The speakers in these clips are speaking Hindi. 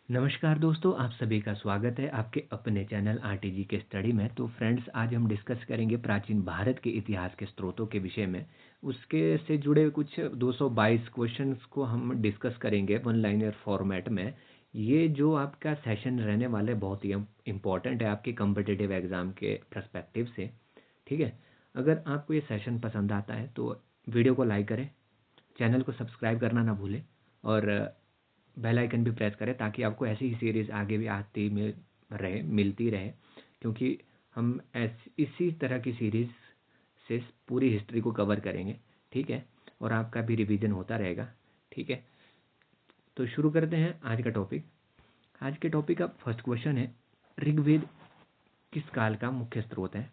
नमस्कार दोस्तों, आप सभी का स्वागत है आपके अपने चैनल आरटीजी के स्टडी में। तो फ्रेंड्स, आज हम डिस्कस करेंगे प्राचीन भारत के इतिहास के स्रोतों के विषय में। उसके से जुड़े कुछ 222 क्वेश्चंस को हम डिस्कस करेंगे वन लाइनर फॉर्मेट में। ये जो आपका सेशन रहने वाला है बहुत ही इम्पोर्टेंट है आपके कम्पिटिटिव एग्ज़ाम के पर्सपेक्टिव से। ठीक है, अगर आपको ये सेशन पसंद आता है तो वीडियो को लाइक करें, चैनल को सब्सक्राइब करना ना भूलें और बेल आइकन भी प्रेस करें ताकि आपको ऐसी ही सीरीज़ आगे भी मिलती रहे, क्योंकि हम इसी तरह की सीरीज़ से पूरी हिस्ट्री को कवर करेंगे। ठीक है, और आपका भी रिवीजन होता रहेगा। ठीक है, तो शुरू करते हैं आज का टॉपिक। आज के टॉपिक का फर्स्ट क्वेश्चन है, ऋग्वेद किस काल का मुख्य स्रोत है?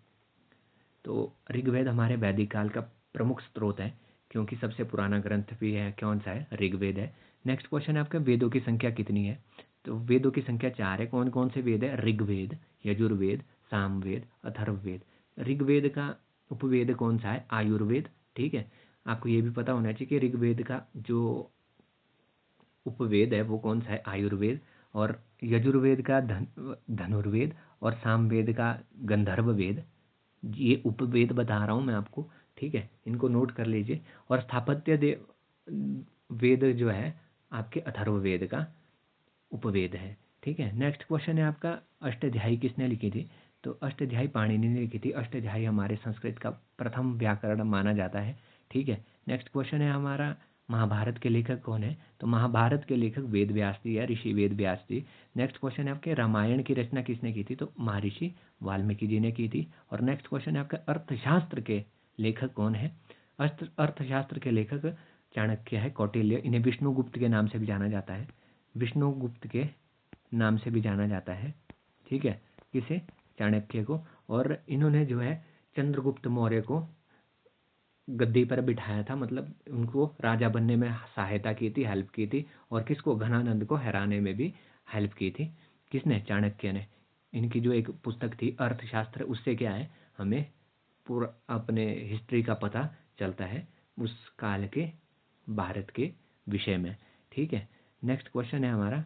तो ऋग्वेद हमारे वैदिक काल का प्रमुख स्रोत है, क्योंकि सबसे पुराना ग्रंथ भी है कौन सा है? ऋग्वेद है। नेक्स्ट क्वेश्चन है आपका, वेदों की संख्या कितनी है? तो वेदों की संख्या 4 है। कौन कौन से वेद है? ऋग्वेद, यजुर्वेद, सामवेद, अथर्ववेद। ऋग्वेद का उपवेद कौन सा है? आयुर्वेद। ठीक है, आपको ये भी पता होना चाहिए कि ऋग्वेद का जो उपवेद है वो कौन सा है? आयुर्वेद। और यजुर्वेद का धनुर्वेद और सामवेद का गंधर्व वेद। ये उपवेद बता रहा हूँ मैं आपको। ठीक है, इनको नोट कर लीजिए। और वेद जो है आपके अथर्ववेद का उपवेद है। ठीक है, नेक्स्ट क्वेश्चन है आपका, अष्टाध्यायी किसने लिखी थी? तो अष्टाध्यायी पाणिनि ने लिखी थी। अष्टाध्यायी हमारे संस्कृत का प्रथम व्याकरण माना जाता है। ठीक है, नेक्स्ट क्वेश्चन है हमारा, महाभारत के लेखक कौन है? तो महाभारत के लेखक वेद व्यास जी है, ऋषि वेद व्यास जी। नेक्स्ट क्वेश्चन है आपके, रामायण की रचना किसने की थी? तो महर्षि वाल्मीकि जी ने की थी। और नेक्स्ट क्वेश्चन है आपका, अर्थशास्त्र के लेखक कौन है? अर्थशास्त्र के लेखक चाणक्य है, कौटिल्य। इन्हें विष्णुगुप्त के नाम से भी जाना जाता है। विष्णुगुप्त के नाम से भी जाना जाता है। ठीक है, किसे? चाणक्य को। और इन्होंने जो है चंद्रगुप्त मौर्य को गद्दी पर बिठाया था, मतलब उनको राजा बनने में सहायता की थी, हेल्प की थी। और किसको? घनानंद को हराने में भी हेल्प की थी। किसने? चाणक्य ने। इनकी जो एक पुस्तक थी अर्थशास्त्र, उससे क्या है, हमें पूरा अपने हिस्ट्री का पता चलता है उस काल के भारत के विषय में। ठीक है, नेक्स्ट क्वेश्चन है हमारा,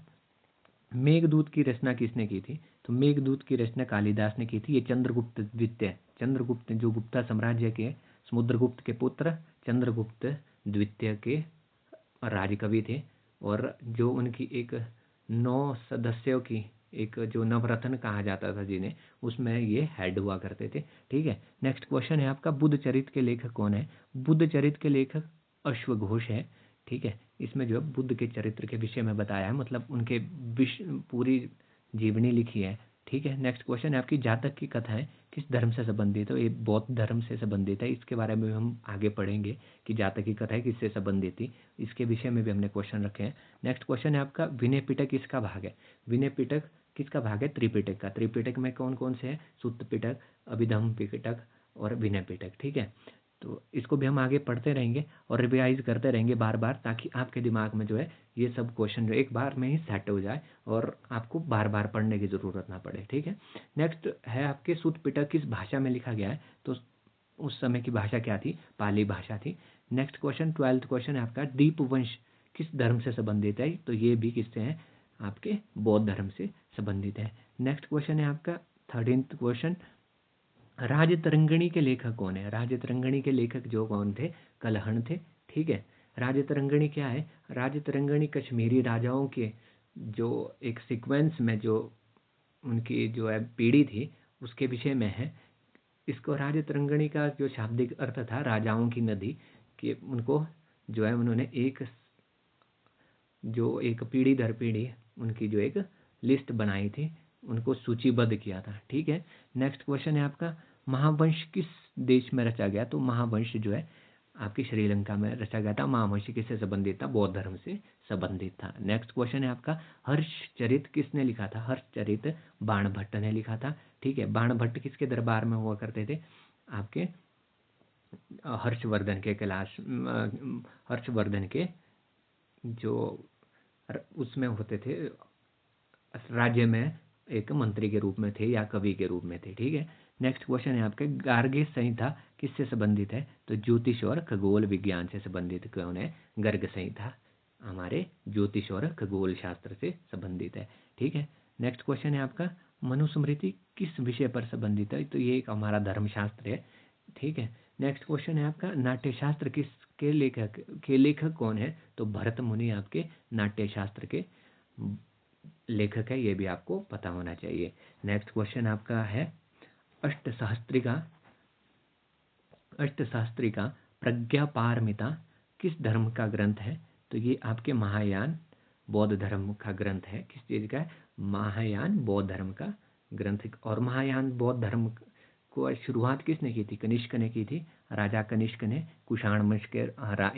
मेघदूत की रचना किसने की थी? तो मेघदूत की रचना कालिदास ने की थी। ये चंद्रगुप्त द्वितीय, चंद्रगुप्त जो गुप्ता साम्राज्य के समुद्रगुप्त के पुत्र चंद्रगुप्त द्वितीय के राजकवि थे। और जो उनकी एक 9 सदस्यों की एक जो नवरत्न कहा जाता था जिन्हें, उसमें ये हेड हुआ करते थे। ठीक है, नेक्स्ट क्वेश्चन है आपका, बुद्ध चरित्र के लेखक कौन है? बुद्ध चरित्र के लेखक अश्वघोष है। ठीक है, इसमें जो है बुद्ध के चरित्र के विषय में बताया है, मतलब उनके पूरी जीवनी लिखी है। ठीक है, नेक्स्ट क्वेश्चन है आपकी, जातक की कथाएं किस धर्म से संबंधित है? ये बौद्ध धर्म से संबंधित है। इसके बारे में हम आगे पढ़ेंगे कि जातक की कथाएं किससे संबंधित थी। इसके विषय में भी हमने क्वेश्चन रखे हैं। नेक्स्ट क्वेश्चन है आपका, विनय पिटक किसका भाग है? विनय पिटक किसका भाग है? त्रिपिटक का। त्रिपिटक में कौन कौन से हैं? सुत्त पिटक, अभिधम्म पिटक और विनय पिटक। ठीक है, तो इसको भी हम आगे पढ़ते रहेंगे और रिवाइज करते रहेंगे बार बार, ताकि आपके दिमाग में जो है ये सब क्वेश्चन जो एक बार में ही सेट हो जाए और आपको बार बार पढ़ने की ज़रूरत ना पड़े। ठीक है, नेक्स्ट है आपके, सुत्त पिटक किस भाषा में लिखा गया है? तो उस समय की भाषा क्या थी? पाली भाषा थी। नेक्स्ट क्वेश्चन, 12th क्वेश्चन है आपका, दीपवंश किस धर्म से संबंधित है? तो ये भी किससे है? आपके बौद्ध धर्म से संबंधित है। नेक्स्ट क्वेश्चन है आपका 13th क्वेश्चन, राजतरंगिणी के लेखक कौन है? राजतरंगिणी के लेखक जो कौन थे? कलहण थे। ठीक है, राजतरंगिणी क्या है? राजतरंगिणी कश्मीरी राजाओं के जो एक सीक्वेंस में जो उनकी जो है पीढ़ी थी उसके विषय में है। इसको राजतरंगिणी का जो शाब्दिक अर्थ था, राजाओं की नदी, कि उनको जो है उन्होंने जो एक पीढ़ी दर पीढ़ी उनकी जो एक लिस्ट बनाई थी, उनको सूचीबद्ध किया था। ठीक है, नेक्स्ट क्वेश्चन है आपका, महावंश किस देश में रचा गया? तो महावंश जो है आपकी श्रीलंका में रचा गया था। महावंश किससे संबंधित था? बौद्ध धर्म से संबंधित था। नेक्स्ट क्वेश्चन है आपका, हर्षचरित किसने लिखा था? हर्षचरित बाणभट्ट ने लिखा था। ठीक है, बाणभट्ट किसके दरबार में हुआ करते थे? आपके हर्षवर्धन के हर्षवर्धन के जो उसमें होते थे, राज्य में एक मंत्री के रूप में थे या कवि के रूप में थे। ठीक है, नेक्स्ट क्वेश्चन है आपके, गार्गी संहिता किससे संबंधित है? तो ज्योतिष और खगोल विज्ञान से संबंधित कौन है? गर्ग संहिता। हमारे ज्योतिष और खगोल शास्त्र से संबंधित है। ठीक है, नेक्स्ट क्वेश्चन है आपका मनुस्मृति किस विषय पर संबंधित है? तो ये एक हमारा धर्मशास्त्र है। ठीक है, नेक्स्ट क्वेश्चन है आपका नाट्यशास्त्र किसके लेखक कौन है? तो भरत मुनि आपके नाट्यशास्त्र के लेखक है, ये भी आपको पता होना चाहिए। नेक्स्ट क्वेश्चन आपका है अष्टशास्त्री का प्रज्ञापारमिता किस धर्म का ग्रंथ है? तो ये आपके महायान बौद्ध धर्म का ग्रंथ है। किस चीज का है? महायान बौद्ध धर्म का ग्रंथ। और महायान बौद्ध धर्म को शुरुआत किसने की थी? कनिष्क ने की थी। राजा कनिष्क ने, कुषाण वंश के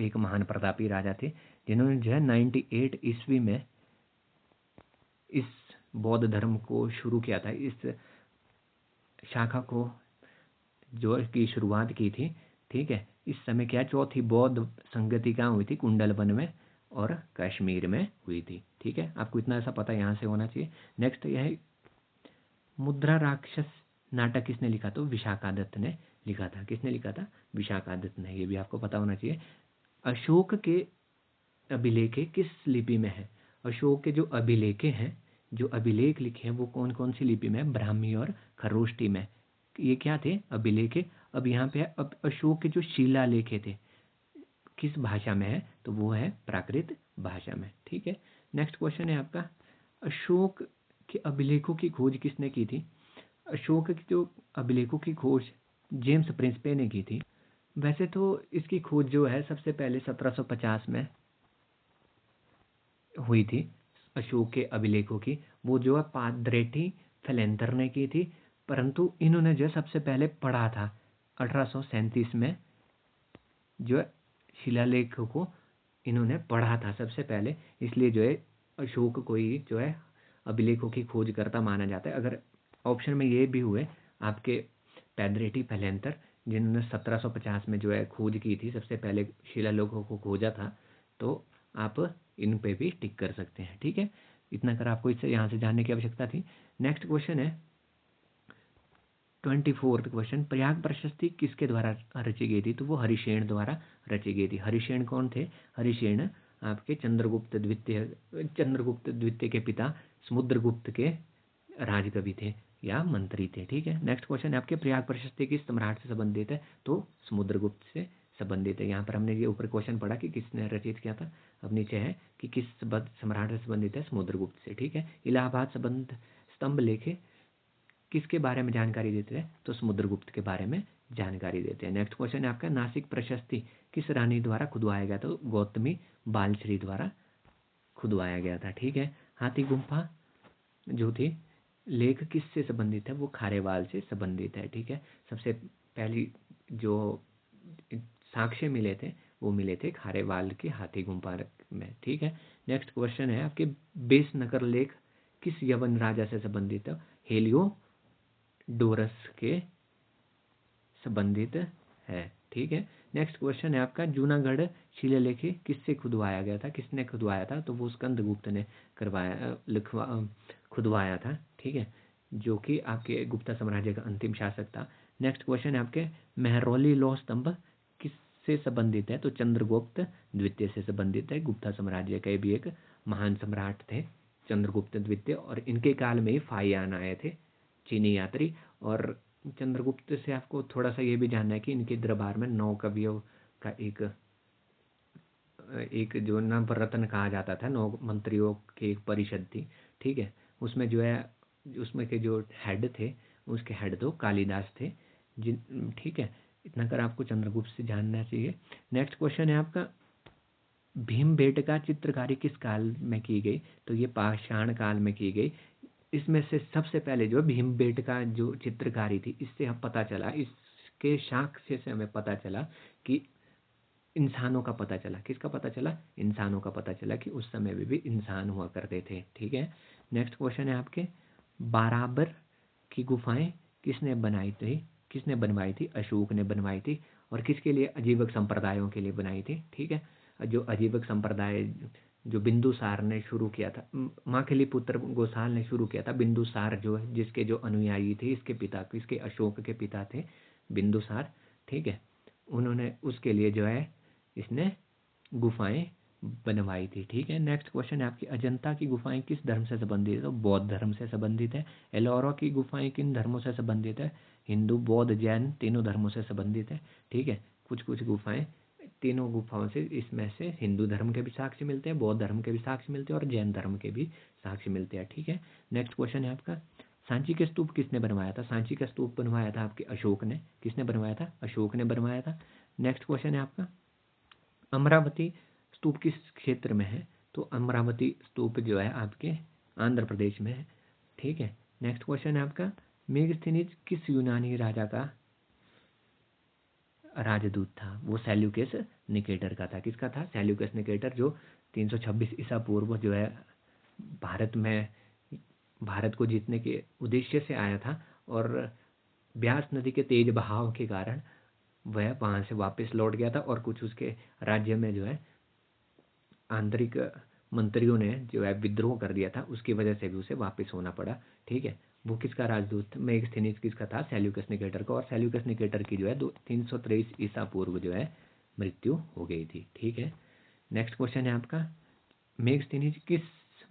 एक महान प्रतापी राजा थे, जिन्होंने जो है 98 ईस्वी में इस बौद्ध धर्म को शुरू किया था। इस शाखा को जो की शुरुआत की थी। ठीक है, इस समय क्या चौथी बौद्ध संगति कहाँ हुई थी? कुंडलवन में और कश्मीर में हुई थी। ठीक है, आपको इतना ऐसा पता यहाँ से होना चाहिए। नेक्स्ट यह है मुद्रा राक्षस नाटक किसने लिखा? तो विशाखादत्त ने लिखा था। किसने लिखा था? विशाखादत्त ने। ये भी आपको पता होना चाहिए। अशोक के अभिलेखे किस लिपि में है? अशोक के जो अभिलेखे हैं, जो अभिलेख लिखे हैं, वो कौन कौन सी लिपि में? ब्राह्मी और खरोष्टी में। ये क्या थे? अभिलेखे। अब यहाँ पे अब अशोक के जो शिलालेखे थे किस भाषा में है? तो वो है प्राकृत भाषा में। ठीक है, नेक्स्ट क्वेश्चन है आपका अशोक के अभिलेखों की खोज किसने की थी? अशोक के जो अभिलेखों की खोज जेम्स प्रिंसपे ने की थी। वैसे तो इसकी खोज जो है सबसे पहले 1750 में हुई थी। अशोक के अभिलेखों की वो जो है पाद्रेटी फेलेंतर ने की थी, परंतु इन्होंने जो सबसे पहले पढ़ा था 1837 में। जो है शिलालेखों को इन्होंने पढ़ा था सबसे पहले, इसलिए जो है अशोक को ही जो है अभिलेखों की खोज करता माना जाता है। अगर ऑप्शन में ये भी हुए आपके पैद्रेटी फेलेंतर, जिन्होंने 1750 में जो है खोज की थी, सबसे पहले शिलालेखों को खोजा था, तो आप इन पे भी टिक कर सकते हैं। ठीक है, इतना कर आपको इससे यहाँ से जानने की आवश्यकता थी। नेक्स्ट क्वेश्चन है 24th क्वेश्चन, प्रयाग प्रशस्ति किसके द्वारा रची गई थी? तो वो हरिशेन द्वारा रची गई थी। हरिशेन कौन थे? हरिशेन आपके चंद्रगुप्त द्वितीय के पिता समुद्रगुप्त के राजकवि थे या मंत्री थे। ठीक है, नेक्स्ट क्वेश्चन है आपके प्रयाग प्रशस्ति किस सम्राट से संबंधित है? तो समुद्रगुप्त से संबंधित है। यहाँ पर हमने ये ऊपर क्वेश्चन पढ़ा कि किसने रचित किया था, अब नीचे है कि किस सम्राट से संबंधित है? समुद्रगुप्त से। ठीक है, इलाहाबाद संबंध स्तंभ लेखे किसके बारे में जानकारी देते हैं? तो समुद्रगुप्त के बारे में जानकारी देते हैं। नेक्स्ट क्वेश्चन है आपका नासिक प्रशस्ति किस रानी द्वारा खुदवाया गया? तो गौतमी बालश्री द्वारा खुदवाया गया था। ठीक है, हाथी गुम्फा जो थी लेख किससे संबंधित है? वो खारेवाल से संबंधित है। ठीक है, सबसे पहली जो साक्ष्य मिले थे वो मिले थे खारेवाल के हाथी गुम्फा में। ठीक है, नेक्स्ट क्वेश्चन है आपके बेस नगर लेख किस यवन राजा से संबंधित है? हेलियो डोरस के संबंधित है। ठीक है, नेक्स्ट क्वेश्चन है आपका जूनागढ़ शिलालेख किससे खुदवाया गया था? किसने खुदवाया था? तो वो स्कंदगुप्त ने खुदवाया था। ठीक है, जो कि आपके गुप्ता साम्राज्य का अंतिम शासक था। नेक्स्ट क्वेश्चन है आपके मेहरौली लौह स्तंभ किससे संबंधित है? तो चंद्रगुप्त द्वितीय से संबंधित है। गुप्ता साम्राज्य के भी एक महान सम्राट थे चंद्रगुप्त द्वितीय, और इनके काल में ही फाहियान आए थे चीनी यात्री। और चंद्रगुप्त से आपको थोड़ा सा ये भी जानना है कि इनके दरबार में 9 कवियों का एक जो नवरत्न कहा जाता था, 9 मंत्रियों की एक परिषद थी। ठीक है, उसमें जो है उसमें के जो हेड थे, उसके हेड तो कालिदास थे जिन। ठीक है, इतना कर आपको चंद्रगुप्त से जानना चाहिए। नेक्स्ट क्वेश्चन है आपका भीमबेटका चित्रकारी किस काल में की गई? तो ये पाषाण काल में की गई। इसमें से सबसे पहले जो भीमबेटका जो चित्रकारी थी, इससे हम पता चला, इसके साक्ष्य से हमें पता चला कि इंसानों का पता चला। किसका पता चला? इंसानों का पता चला कि उस समय में भी इंसान हुआ करते थे। ठीक है, नेक्स्ट क्वेश्चन है आपके बाराबर की गुफाएं किसने बनाई थी? किसने बनवाई थी? अशोक ने बनवाई थी। और किसके लिए? अजीवक संप्रदायों के लिए बनाई थी। ठीक है, जो अजीवक संप्रदाय जो बिंदुसार ने शुरू किया था, माखली पुत्र गोसाल ने शुरू किया था। बिंदुसार जो है जिसके जो अनुयायी थे, इसके पिता, किसके? अशोक के पिता थे बिंदुसार। ठीक है, उन्होंने उसके लिए जो है इसने गुफाएं बनवाई थी। ठीक है, नेक्स्ट क्वेश्चन है आपकी अजंता की गुफाएं किस धर्म से संबंधित है? तो बौद्ध धर्म से संबंधित है। एलोरा की गुफाएं किन धर्मों से संबंधित है? हिंदू, बौद्ध, जैन तीनों धर्मों से संबंधित है। ठीक है, कुछ कुछ गुफाएं, तीनों गुफाओं से इसमें से हिंदू धर्म के भी साक्ष्य मिलते हैं, बौद्ध धर्म के भी साक्ष्य मिलते हैं और जैन धर्म के भी साक्ष्य मिलते हैं। ठीक है, नेक्स्ट क्वेश्चन है आपका सांची के स्तूप किसने बनवाया था? सांची का स्तूप बनवाया था आपके अशोक ने। किसने बनवाया था? अशोक ने बनवाया था। नेक्स्ट क्वेश्चन है आपका अमरावती स्तूप किस क्षेत्र में है? तो अमरावती स्तूप जो है आपके आंध्र प्रदेश में है। ठीक है, नेक्स्ट क्वेश्चन है आपका मेगस्थनीज किस यूनानी राजा का राजदूत था? वो सेल्यूकस निकेटर का था। किसका था? सेल्यूकस निकेटर, जो 326 ईसा पूर्व जो है भारत को जीतने के उद्देश्य से आया था और ब्यास नदी के तेज बहाव के कारण वह वहां से वापस लौट गया था और कुछ उसके राज्य में जो है आंतरिक मंत्रियों ने जो है विद्रोह कर दिया था, उसकी वजह से भी उसे वापस होना पड़ा। ठीक है, वो किसका राजदूत? मेगस्थनीज किसका था? सेल्यूकस निकेटर का। और सेल्यूकस निकेटर की जो है 323 ईसा पूर्व जो है मृत्यु हो गई थी। ठीक है, नेक्स्ट क्वेश्चन है आपका मेगस्थनीज किस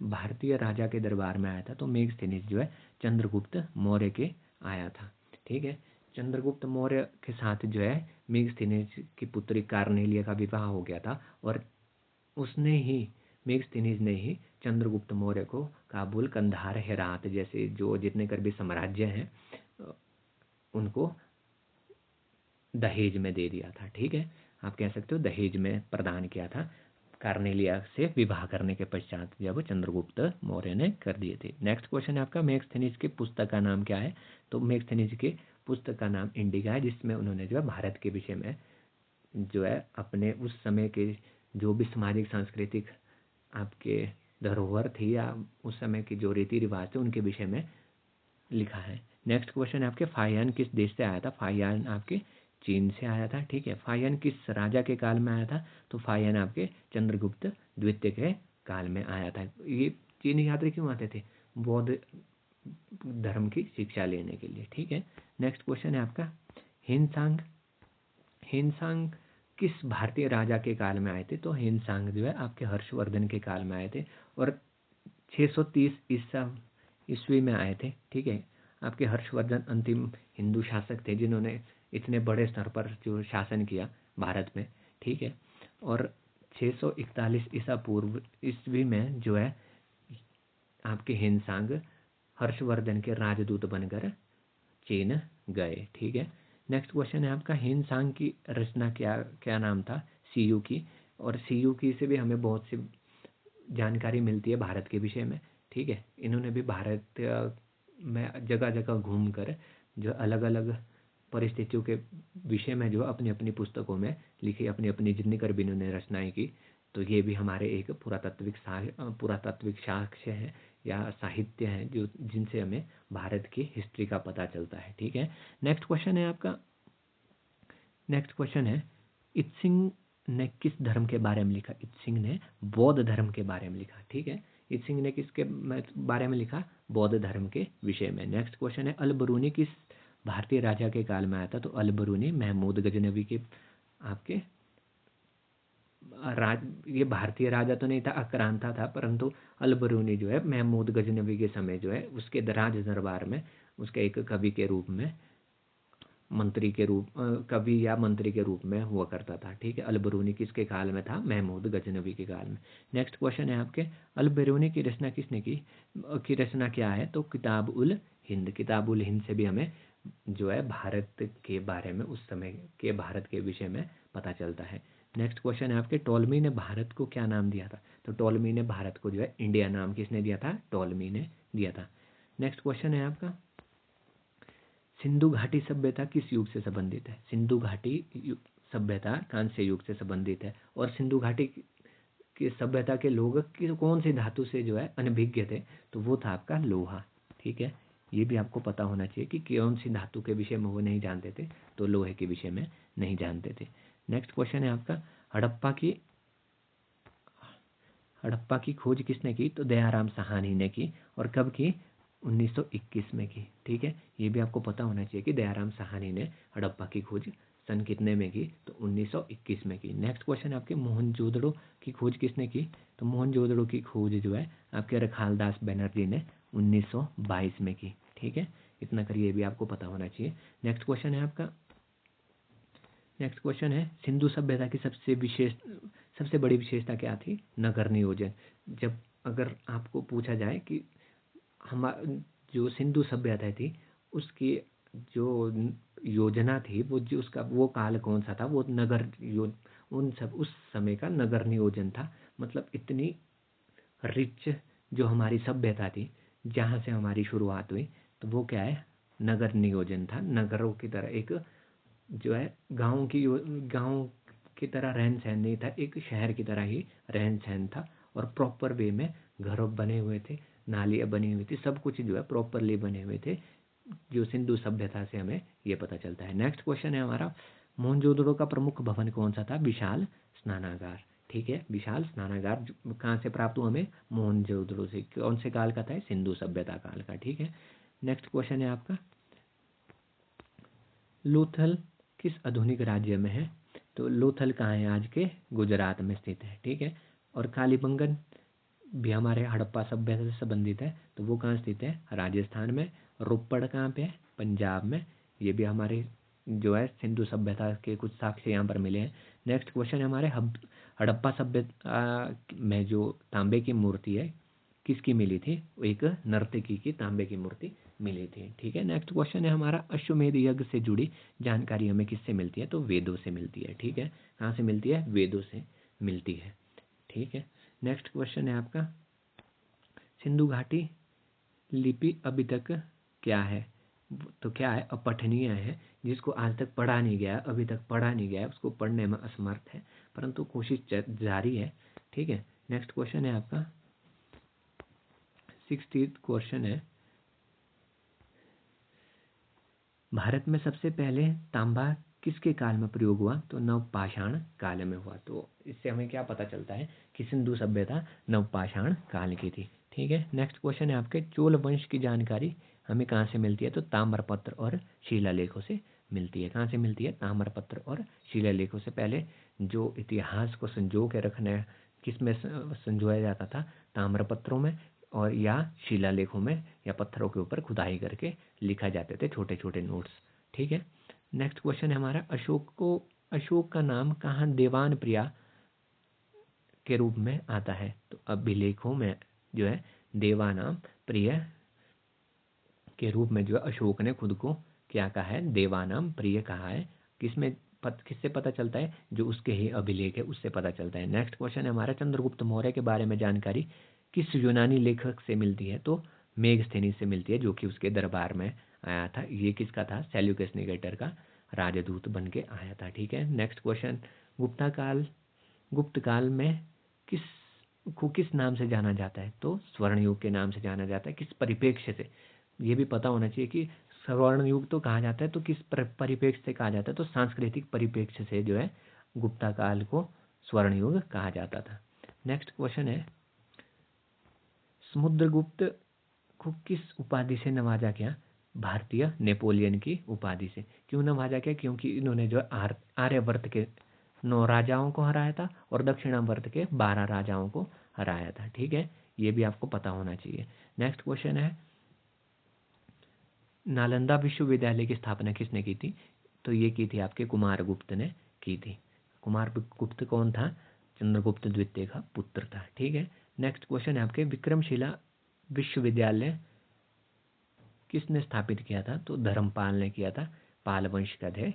भारतीय राजा के दरबार में आया था? तो मेगस्थनीज जो है चंद्रगुप्त मौर्य के आया था। ठीक है, चंद्रगुप्त मौर्य के साथ जो है मेगस्थनीज की पुत्री कार्नेलिया का विवाह हो गया था और उसने ही मेगस्थनीज ने ही चंद्रगुप्त मौर्य को काबुल, कंधार, हेरात जैसे जो जितने कर भी साम्राज्य हैं उनको दहेज में दे दिया था। ठीक है, आप कह सकते हो दहेज में प्रदान किया था कार्नेलिया से विवाह करने के पश्चात जब चंद्रगुप्त मौर्य ने कर दिए थे। नेक्स्ट क्वेश्चन है आपका मेगस्थनीज की पुस्तक का नाम क्या है? तो मेगस्थनीज की पुस्तक का नाम इंडिका है, जिसमें उन्होंने जो है भारत के विषय में जो है अपने उस समय के जो भी सामाजिक सांस्कृतिक आपके धरोहर थी या उस समय की जो रीति रिवाज थे उनके विषय में लिखा है। नेक्स्ट क्वेश्चन है आपके फाहियान किस देश से आया था? फाहियान आपके चीन से आया था। ठीक है, फाहियान किस राजा के काल में आया था? तो फाहियान आपके चंद्रगुप्त द्वितीय के काल में आया था। ये चीनी यात्री क्यों आते थे? बौद्ध धर्म की शिक्षा लेने के लिए। ठीक है, नेक्स्ट क्वेश्चन है आपका हिनसांग हिनसांग किस भारतीय राजा के काल में आए थे? तो हिनसांग जो है आपके हर्षवर्धन के काल में आए थे और 630 ईस्वी में आए थे। ठीक है, आपके हर्षवर्धन अंतिम हिंदू शासक थे जिन्होंने इतने बड़े स्तर पर जो शासन किया भारत में। ठीक है, और 641 ईसा पूर्व ईस्वी में जो है आपके हिनसांग हर्षवर्धन के राजदूत बनकर चीन गए। ठीक है, नेक्स्ट क्वेश्चन है आपका हिनसांग की रचना क्या क्या नाम था? सीयू की। और सीयू की से भी हमें बहुत सी जानकारी मिलती है भारत के विषय में। ठीक है, इन्होंने भी भारत में जगह जगह घूमकर जो अलग अलग परिस्थितियों के विषय में जो अपनी अपनी पुस्तकों में लिखी, अपनी अपनी जितनी कर भी इन्होंने रचनाएं की। तो ये भी हमारे एक पुरातात्विक साक्ष्य है या साहित्य है जो जिनसे हमें भारत की हिस्ट्री का पता चलता है। ठीक है, नेक्स्ट क्वेश्चन है आपका नेक्स्ट क्वेश्चन है इत्सिंग ने किस धर्म के बारे में लिखा? इत्सिंग ने बौद्ध धर्म के बारे में लिखा। ठीक है, इत्सिंग ने किसके बारे में लिखा? बौद्ध धर्म के विषय में। नेक्स्ट क्वेश्चन है अल बरूनी किस भारतीय राजा के काल में आया था? तो अल बरूनी महमूद गजनवी के आपके ये भारतीय राजा तो नहीं था, आक्रांता था, परंतु अल बरूनी जो है महमूद गजनवी के समय जो है उसके राज दरबार में उसके एक कवि के रूप में कवि या मंत्री के रूप में हुआ करता था। ठीक है, अल बरूनी किसके काल में था? महमूद गजनवी के काल में। नेक्स्ट क्वेश्चन है आपके अल बरूनी की रचना किसने की रचना क्या है? तो किताब उल हिंद। किताब उल हिंद से भी हमें जो है भारत के बारे में उस समय के भारत के विषय में पता चलता है। नेक्स्ट क्वेश्चन है आपके टॉलमी ने भारत को क्या नाम दिया था? तो टॉलमी ने भारत को जो है इंडिया नाम किसने दिया था? टॉलमी ने दिया था। नेक्स्ट क्वेश्चन है आपका सिंधु घाटी सभ्यता किस युग से संबंधित है? सिंधु घाटी सभ्यता कांस्य युग से संबंधित है। और सिंधु घाटी की सभ्यता के लोग कौन सी धातु से जो है अनभिज्ञ थे? तो वो था आपका लोहा। ठीक है, ये भी आपको पता होना चाहिए कि कौन सी धातु के विषय में वो नहीं जानते थे, तो लोहे के विषय में नहीं जानते थे। नेक्स्ट क्वेश्चन है आपका हड़प्पा की खोज किसने की? तो दयाराम साहनी ने की। और कब की? 1921 में की। ठीक है, ये भी आपको पता होना चाहिए कि दयाराम साहनी ने हड़प्पा की खोज सन कितने में की? तो 1921 में की। नेक्स्ट क्वेश्चन आपके मोहनजोदड़ो की खोज किसने की? तो मोहनजोदड़ो की खोज जो है आपके रखालदास बनर्जी ने 1922 में की। ठीक है, इतना करिए, भी आपको पता होना चाहिए। नेक्स्ट क्वेश्चन है आपका, नेक्स्ट क्वेश्चन है सिंधु सभ्यता की सबसे बड़ी विशेषता क्या थी? नगर नियोजन। जब अगर आपको पूछा जाए कि हम जो सिंधु सभ्यता थी उसकी जो योजना थी, वो जो उसका वो काल कौन सा था? वो नगर उन सब उस समय का नगर नियोजन था। मतलब इतनी रिच जो हमारी सभ्यता थी, जहाँ से हमारी शुरुआत हुई, तो वो क्या है? नगर नियोजन था। नगरों की तरह एक जो है गांव की तरह रहन सहन नहीं था, एक शहर की तरह ही रहन सहन था। और प्रॉपर वे में घर बने हुए थे, नालियाँ बनी हुई थी, सब कुछ जो है प्रॉपरली बने हुए थे, जो सिंधु सभ्यता से हमें ये पता चलता है। नेक्स्ट क्वेश्चन है हमारा, मोहनजोदड़ो का प्रमुख भवन कौन सा था? विशाल स्नानागार। ठीक है, विशाल स्नानागार कहाँ से प्राप्त हुआ हमें? मोहनजोदड़ो से। कौन से काल का था? सिंधु सभ्यता काल का। ठीक है, नेक्स्ट क्वेश्चन है आपका, लोथल किस आधुनिक राज्य में है? तो लोथल कहाँ है? आज के गुजरात में स्थित है। ठीक है, और कालीबंगन भी हमारे हड़प्पा सभ्यता से संबंधित है, तो वो कहाँ स्थित है? राजस्थान में। रोपड़ कहाँ पे है? पंजाब में। ये भी हमारे जो है सिंधु सभ्यता के कुछ साक्ष्य यहाँ पर मिले हैं। नेक्स्ट क्वेश्चन है हमारे, हड़प्पा सभ्यता में जो तांबे की मूर्ति है किसकी मिली थी? एक नर्तकी की तांबे की मूर्ति मिली थी। ठीक है, नेक्स्ट क्वेश्चन है हमारा, अश्वमेध यज्ञ से जुड़ी जानकारी हमें किससे मिलती है? तो वेदों से मिलती है। ठीक है, कहाँ से मिलती है? वेदों से मिलती है। ठीक है, नेक्स्ट क्वेश्चन है आपका, सिंधु घाटी लिपि अभी तक क्या है? तो क्या है? अपठनीय है, जिसको आज तक पढ़ा नहीं गया, अभी तक पढ़ा नहीं गया, उसको पढ़ने में असमर्थ है, परंतु कोशिश जारी है। ठीक है, नेक्स्ट क्वेश्चन है आपका 60th क्वेश्चन है, भारत में सबसे पहले तांबा किसके काल में प्रयोग हुआ? तो नवपाषाण काल में हुआ। तो इससे हमें क्या पता चलता है कि सिंधु सभ्यता नवपाषाण काल की थी। ठीक है, नेक्स्ट क्वेश्चन है आपके, चोल वंश की जानकारी हमें कहाँ से मिलती है? तो ताम्रपत्र और शिलालेखों से मिलती है। कहाँ से मिलती है? ताम्रपत्र और शिलालेखों से। पहले जो इतिहास को संजो के रखना किस में संजोया जाता था? ताम्रपत्रों में और या शिलालेखों में, या पत्थरों के ऊपर खुदाई करके लिखा जाते थे छोटे छोटे नोट्स। ठीक है, नेक्स्ट क्वेश्चन है हमारा, अशोक का नाम कहाँ देवान प्रिया के रूप में आता है? तो अभिलेखों में जो है देवानाम प्रिय के रूप में जो है अशोक ने खुद को क्या कहा है? देवानाम प्रिय कहा है। किससे पता चलता है? जो उसके ही अभिलेख है उससे पता चलता है। नेक्स्ट क्वेश्चन है हमारा, चंद्रगुप्त मौर्य के बारे में जानकारी किस यूनानी लेखक से मिलती है? तो मेगस्थनीज से मिलती है, जो कि उसके दरबार में आया था। ये किसका था? सेल्यूकस निकेटर का राजदूत बन के आया था। ठीक है, नेक्स्ट क्वेश्चन, गुप्त काल में किस किस नाम से जाना जाता है? तो स्वर्ण युग के नाम से जाना जाता है। किस परिप्रेक्ष्य से? ये भी पता होना चाहिए कि स्वर्ण युग तो कहा जाता है, तो किस परिप्रेक्ष्य से कहा जाता है? तो सांस्कृतिक परिप्रेक्ष्य से जो है गुप्ता काल को स्वर्ण युग कहा जाता था। नेक्स्ट क्वेश्चन है, समुद्रगुप्त को किस उपाधि से नवाजा गया? भारतीय नेपोलियन की उपाधि से। क्यों नवाजा गया? क्योंकि इन्होंने जो आर्यवर्त के 9 राजाओं को हराया था और दक्षिणावर्त के 12 राजाओं को हराया था। ठीक है, ये भी आपको पता होना चाहिए। नेक्स्ट क्वेश्चन है, नालंदा विश्वविद्यालय की स्थापना किसने की थी? तो ये की थी आपके कुमारगुप्त ने की थी। कुमारगुप्त कौन था? चंद्रगुप्त द्वितीय का पुत्र था। ठीक है, नेक्स्ट क्वेश्चन है आपके, विक्रमशिला विश्वविद्यालय किसने स्थापित किया था? तो धर्मपाल ने किया था, पाल वंश का थे।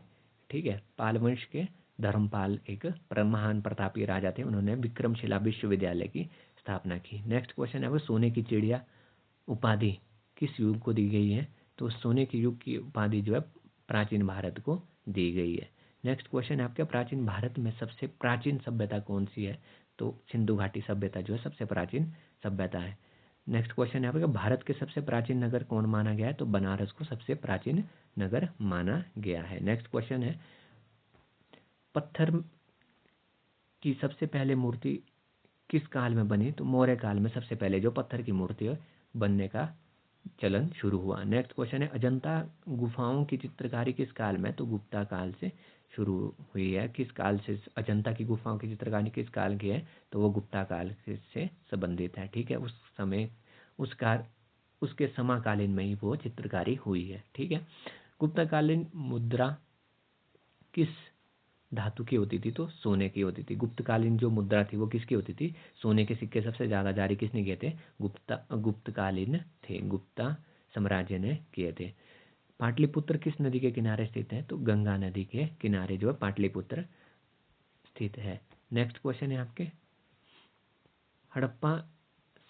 ठीक है, पाल वंश के धर्मपाल एक महान प्रतापी राजा थे, उन्होंने विक्रमशिला विश्वविद्यालय की स्थापना की। नेक्स्ट क्वेश्चन है वो, सोने की चिड़िया उपाधि किस युग को दी गई है? तो सोने के युग की उपाधि जो है प्राचीन भारत को दी गई है। नेक्स्ट क्वेश्चन है आपके, प्राचीन भारत में सबसे प्राचीन सभ्यता कौन सी है? तो सिंधु घाटी सभ्यता जो है सबसे प्राचीन सभ्यता है। नेक्स्ट क्वेश्चन है आपका, भारत के सबसे प्राचीन नगर कौन माना गया है? तो बनारस को सबसे प्राचीन नगर माना गया है। नेक्स्ट क्वेश्चन है, पत्थर की सबसे पहले मूर्ति किस काल में बनी? तो मौर्य काल में सबसे पहले जो पत्थर की मूर्ति है बनने का चलन शुरू हुआ। नेक्स्ट क्वेश्चन है अजंता गुफाओं की चित्रकारी किस काल में? तो गुप्ता काल से शुरू हुई है। किस काल से अजंता की गुफाओं की चित्रकारी किस काल की है? तो वो गुप्ता काल से संबंधित है। ठीक है, उस समय उस काल उसके समकालीन में ही वो चित्रकारी हुई है। ठीक है, गुप्तकालीन मुद्रा किस धातु की होती थी? तो सोने की होती थी। गुप्तकालीन जो मुद्रा थी वो किसकी होती थी? सोने के सिक्के सबसे ज़्यादा जारी किसने किए थे? गुप्तकालीन थे, गुप्ता साम्राज्य ने किए थे। पाटलिपुत्र किस नदी के किनारे स्थित है? तो गंगा नदी के किनारे जो है पाटलिपुत्र स्थित है। नेक्स्ट क्वेश्चन है आपके, हड़प्पा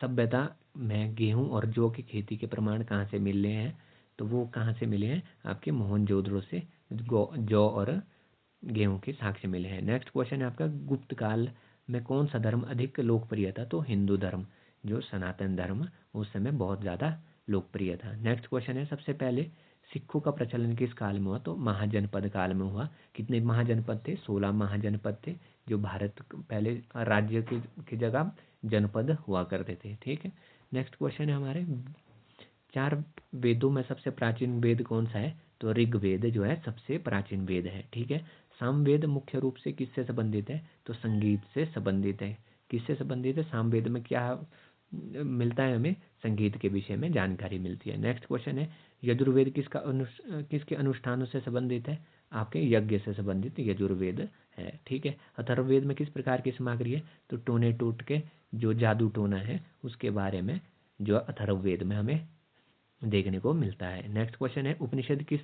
सभ्यता में गेहूं और जौ की खेती के प्रमाण कहाँ से मिले हैं? तो वो कहाँ से मिले हैं? आपके मोहनजोदड़ो से जौ और गेहूं के साक्ष्य मिले हैं। नेक्स्ट क्वेश्चन है आपका, गुप्त काल में कौन सा धर्म अधिक लोकप्रिय था? तो हिंदू धर्म, जो सनातन धर्म उस समय बहुत ज़्यादा लोकप्रिय था। नेक्स्ट क्वेश्चन है, सबसे पहले सिखों का प्रचलन किस काल में हुआ? तो महाजनपद काल में हुआ। कितने महाजनपद थे? 16 महाजनपद थे, जो भारत पहले राज्य की जगह जनपद हुआ करते थे। ठीक है, नेक्स्ट क्वेश्चन है हमारे, 4 वेदों में सबसे प्राचीन वेद कौन सा है? तो ऋग्वेद जो है सबसे प्राचीन वेद है। ठीक है, सामवेद मुख्य रूप से किससे संबंधित है? तो संगीत से संबंधित है। किससे संबंधित है? सामवेद में क्या मिलता है हमें? संगीत के विषय में जानकारी मिलती है। नेक्स्ट क्वेश्चन है, यजुर्वेद किसके अनुष्ठानों से संबंधित है? आपके यज्ञ से संबंधित यजुर्वेद है। ठीक है, अथर्ववेद में किस प्रकार की सामग्री है? तो टोने टूट के जो जादू टोना है उसके बारे में जो अथर्ववेद में हमें देखने को मिलता है। नेक्स्ट क्वेश्चन है, उपनिषद किस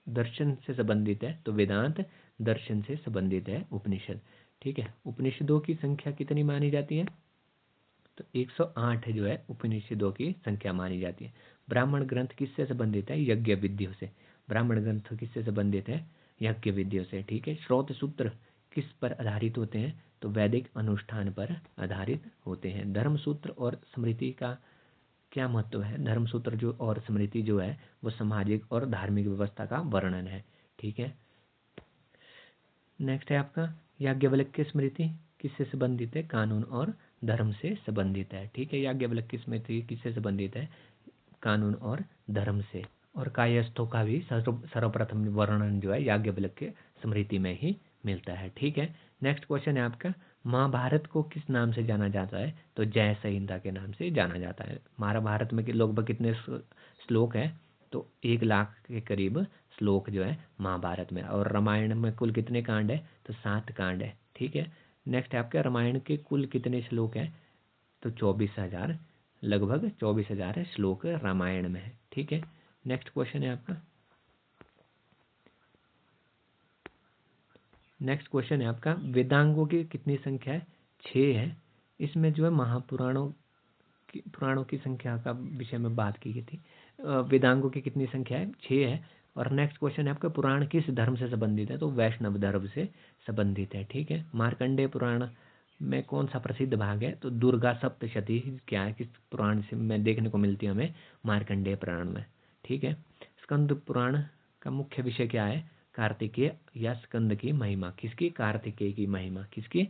दर्शन से संबंधित है? तो वेदांत दर्शन से संबंधित है उपनिषद। ठीक है, उपनिषदों की संख्या कितनी मानी जाती है? तो 108 जो है उपनिषदों की संख्या मानी जाती है। ब्राह्मण ग्रंथ किससे संबंधित है? यज्ञ विधियों से। ब्राह्मण ग्रंथ किससे संबंधित है? यज्ञ विधियों से। ठीक है, स्रोत सूत्र किस पर आधारित होते हैं? तो वैदिक अनुष्ठान पर आधारित होते हैं। धर्म सूत्र और स्मृति का क्या महत्व है? धर्मसूत्र जो और स्मृति जो है वो सामाजिक और धार्मिक व्यवस्था का वर्णन है। ठीक है, नेक्स्ट है आपका, याज्ञवल्क्य स्मृति किससे संबंधित है? कानून और धर्म से संबंधित है। ठीक है, याज्ञवल्क्य स्मृति किससे संबंधित है? कानून और धर्म से। और कायस्थों का भी सर्वप्रथम वर्णन जो है याज्ञवल्क्य स्मृति में ही मिलता है। ठीक है, नेक्स्ट क्वेश्चन है आपका, महाभारत को किस नाम से जाना जाता है? तो जय संहिता के नाम से जाना जाता है। महाभारत में लगभग कितने श्लोक हैं? तो 1 लाख के करीब श्लोक जो है महाभारत में। और रामायण में कुल कितने कांड है? तो 7 कांड है। ठीक है, नेक्स्ट है आपके, रामायण के कुल कितने श्लोक हैं? तो 24,000, लगभग 24,000 श्लोक रामायण में है। ठीक है, नेक्स्ट क्वेश्चन है आपका, नेक्स्ट क्वेश्चन है आपका, वेदांगों की कितनी संख्या है? 6 है। इसमें जो है पुराणों की संख्या का विषय में बात की गई थी। वेदांगों की कितनी संख्या है? 6 है। और नेक्स्ट क्वेश्चन है आपका, पुराण किस धर्म से संबंधित है? तो वैष्णव धर्म से संबंधित है। ठीक है, मार्कंडेय पुराण में कौन सा प्रसिद्ध भाग है? तो दुर्गा सप्तशती क्या है, किस पुराण से में देखने को मिलती है हमें? मार्कंडेय पुराण में। ठीक है, स्कंद पुराण का मुख्य विषय क्या है? कार्तिकेय या स्कंद की महिमा। किसकी? कार्तिकेय की महिमा। किसकी?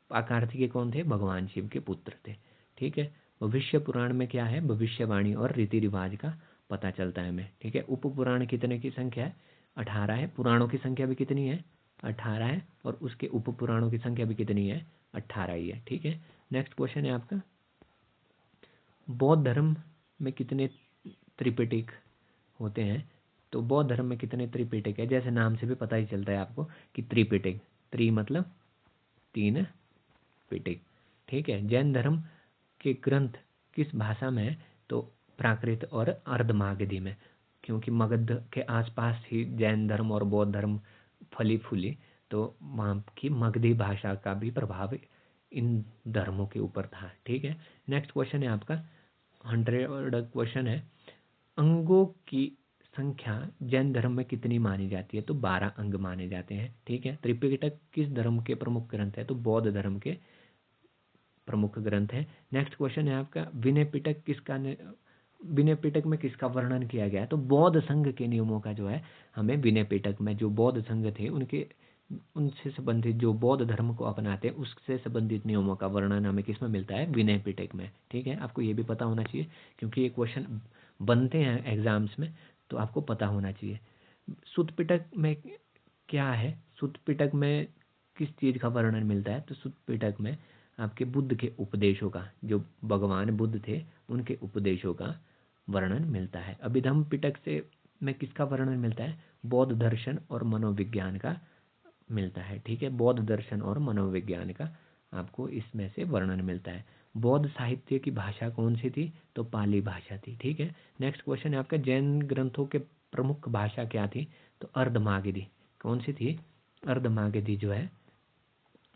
कार्तिकेय कौन थे? भगवान शिव के पुत्र थे। ठीक है, भविष्य पुराण में क्या है? भविष्यवाणी और रीति रिवाज का पता चलता है हमें। ठीक है, उप पुराण कितने की संख्या है? 18 है। पुराणों की संख्या भी कितनी है? 18 है। और उसके उप पुराणों की संख्या भी कितनी है? 18 ही है। ठीक है, नेक्स्ट क्वेश्चन है आपका, बौद्ध धर्म में कितने त्रिपिटक होते हैं? तो बौद्ध धर्म में कितने त्रिपिटक है? जैसे नाम से भी पता ही चलता है आपको कि त्रिपिटक, त्रि मतलब 3 पिटक। ठीक है, जैन धर्म के ग्रंथ किस भाषा में है? तो प्राकृत और अर्धमागधी में, क्योंकि मगध के आसपास ही जैन धर्म और बौद्ध धर्म फली फूली, तो वहाँ की मगधी भाषा का भी प्रभाव इन धर्मों के ऊपर था। ठीक है, नेक्स्ट क्वेश्चन है आपका, 100 क्वेश्चन है, अंगों की संख्या जैन धर्म में कितनी मानी जाती है? तो 12 अंग माने जाते हैं। ठीक है, त्रिपिटक किस धर्म के प्रमुख ग्रंथ है? तो बौद्ध धर्म के प्रमुख ग्रंथ है। नेक्स्ट क्वेश्चन है आपका, विनय पिटक में किसका वर्णन किया गया है? तो बौद्ध संघ के नियमों का जो है हमें विनय पिटक में, जो बौद्ध संघ थे उनके उनसे संबंधित जो बौद्ध धर्म को अपनाते हैं उससे संबंधित नियमों का वर्णन हमें किस में मिलता है? विनय पिटक में। ठीक है, आपको ये भी पता होना चाहिए क्योंकि ये क्वेश्चन बनते हैं एग्जाम्स में, तो आपको पता होना चाहिए। सुत्त पिटक में क्या है? सुत्त पिटक में किस चीज़ का वर्णन मिलता है? तो सुत्त पिटक में आपके बुद्ध के उपदेशों का, जो भगवान बुद्ध थे उनके उपदेशों का वर्णन मिलता है। अभिधम्म पिटक से में किसका वर्णन मिलता है? बौद्ध दर्शन और मनोविज्ञान का मिलता है। ठीक है, बौद्ध दर्शन और मनोविज्ञान का आपको इसमें से वर्णन मिलता है। बौद्ध साहित्य की भाषा कौन सी थी? तो पाली भाषा थी। ठीक है, नेक्स्ट क्वेश्चन है आपका, जैन ग्रंथों के प्रमुख भाषा क्या थी? तो अर्धमागधी। कौन सी थी? अर्धमागधी जो है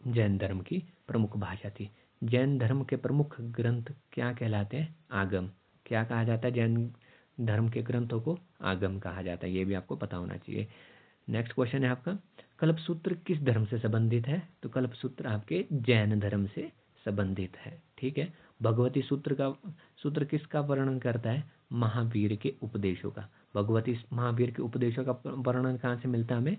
जैन धर्म की प्रमुख भाषा थी। जैन धर्म के प्रमुख ग्रंथ क्या कहलाते हैं? आगम। क्या कहा जाता है जैन धर्म के ग्रंथों को? आगम कहा जाता है। ये भी आपको पता होना चाहिए। नेक्स्ट क्वेश्चन है आपका, कल्पसूत्र किस धर्म से संबंधित है? तो कल्पसूत्र आपके जैन धर्म से संबंधित है। ठीक है, भगवती सूत्र किसका वर्णन करता है? महावीर के उपदेशों का। भगवती महावीर के उपदेशों का वर्णन कहाँ से मिलता है हमें?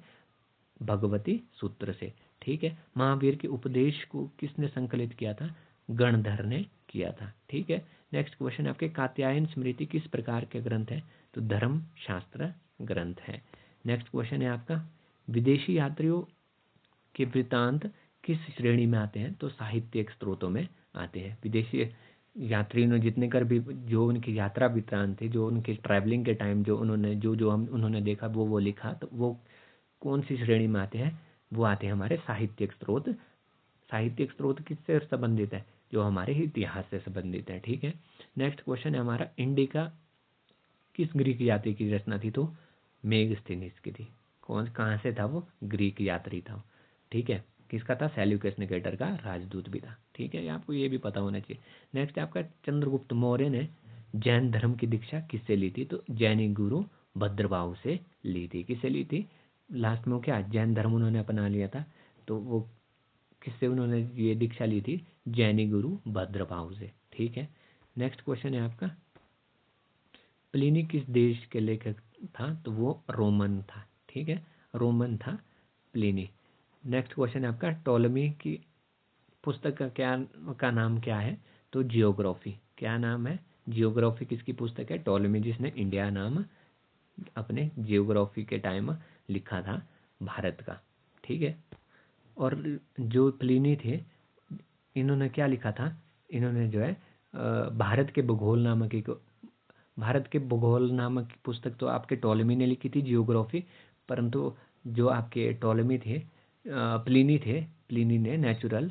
भगवती सूत्र से। ठीक है, महावीर के उपदेश को किसने संकलित किया था? गणधर ने किया था। ठीक है, नेक्स्ट क्वेश्चन आपके, कात्यायन स्मृति किस प्रकार के ग्रंथ है? तो धर्म शास्त्र ग्रंथ है। नेक्स्ट क्वेश्चन है आपका, विदेशी यात्रियों के वृत्तांत किस श्रेणी में आते हैं? तो साहित्यिक स्रोतों में आते हैं। विदेशी यात्रियों ने जितने कर भी जो उनकी यात्रा वृत्तांत थे, जो उनके ट्रैवलिंग के टाइम जो उन्होंने जो हम उन्होंने देखा वो लिखा, तो वो कौन सी श्रेणी में आते हैं? वो आते हैं हमारे साहित्यिक स्रोत। साहित्यिक स्रोत किससे संबंधित है? जो हमारे इतिहास से संबंधित है। ठीक है, नेक्स्ट क्वेश्चन है हमारा, इंडिका किस ग्रीक यात्री की रचना थी? तो मेगस्थनीज की थी। कौन कहाँ से था वो? ग्रीक यात्री था। ठीक है, किसका था? सेल्यूकस निकेटर का राजदूत भी था। ठीक है, आपको ये भी पता होना चाहिए। नेक्स्ट आपका, चंद्रगुप्त मौर्य ने जैन धर्म की दीक्षा किससे ली थी? तो जैनी गुरु भद्रबाहु से ली थी। किससे ली थी? लास्ट में क्या जैन धर्म उन्होंने अपना लिया था, तो वो किससे उन्होंने ये दीक्षा ली थी? जैनी गुरु भद्रबाहु से। ठीक है, नेक्स्ट क्वेश्चन है आपका, प्लिनी किस देश के लेखक था? तो वो रोमन था। ठीक है, रोमन था प्लिनी। नेक्स्ट क्वेश्चन है आपका, टोलमी की पुस्तक का नाम क्या है? तो जियोग्राफी। क्या नाम है? जियोग्राफी किसकी पुस्तक है? टोलमी, जिसने इंडिया नाम अपने जियोग्राफी के टाइम लिखा था भारत का। ठीक है, और जो प्लिनी थे इन्होंने क्या लिखा था? इन्होंने जो है भारत के भूगोल नामक पुस्तक तो आपके टॉलेमी ने लिखी थी जियोग्राफी, परंतु जो आपके टॉलेमी थे प्लिनी ने नेचुरल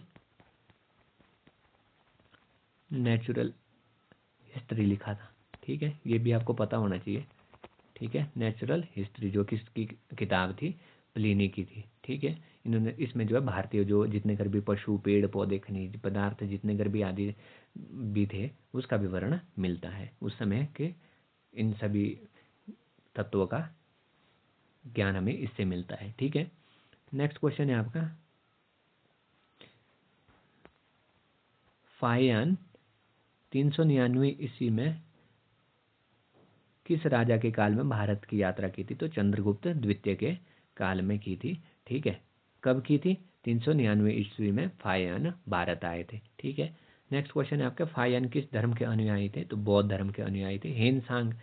हिस्ट्री लिखा था। ठीक है, ये भी आपको पता होना चाहिए। ठीक है, नेचुरल हिस्ट्री जो किसकी किताब थी? प्लिनी की थी। ठीक है, इन्होंने इसमें जो है भारतीय जो जितने कर भी पशु पेड़ पौधे खनिज पदार्थ जितने कर भी आदि भी थे उसका विवरण मिलता है। उस समय के इन सभी तत्वों का ज्ञान हमें इससे मिलता है। ठीक है, नेक्स्ट क्वेश्चन है आपका, फाहियान 399 ईस्वी में किस राजा के काल में भारत की यात्रा की थी? तो चंद्रगुप्त द्वितीय के काल में की थी। ठीक है, कब की थी? 399 ईस्वी में फाहियान भारत आए थे। ठीक है, नेक्स्ट क्वेश्चन है आपका, फाहियान किस धर्म के अनुयायी थे? तो बौद्ध धर्म के अनुयायी थे। हेनसांग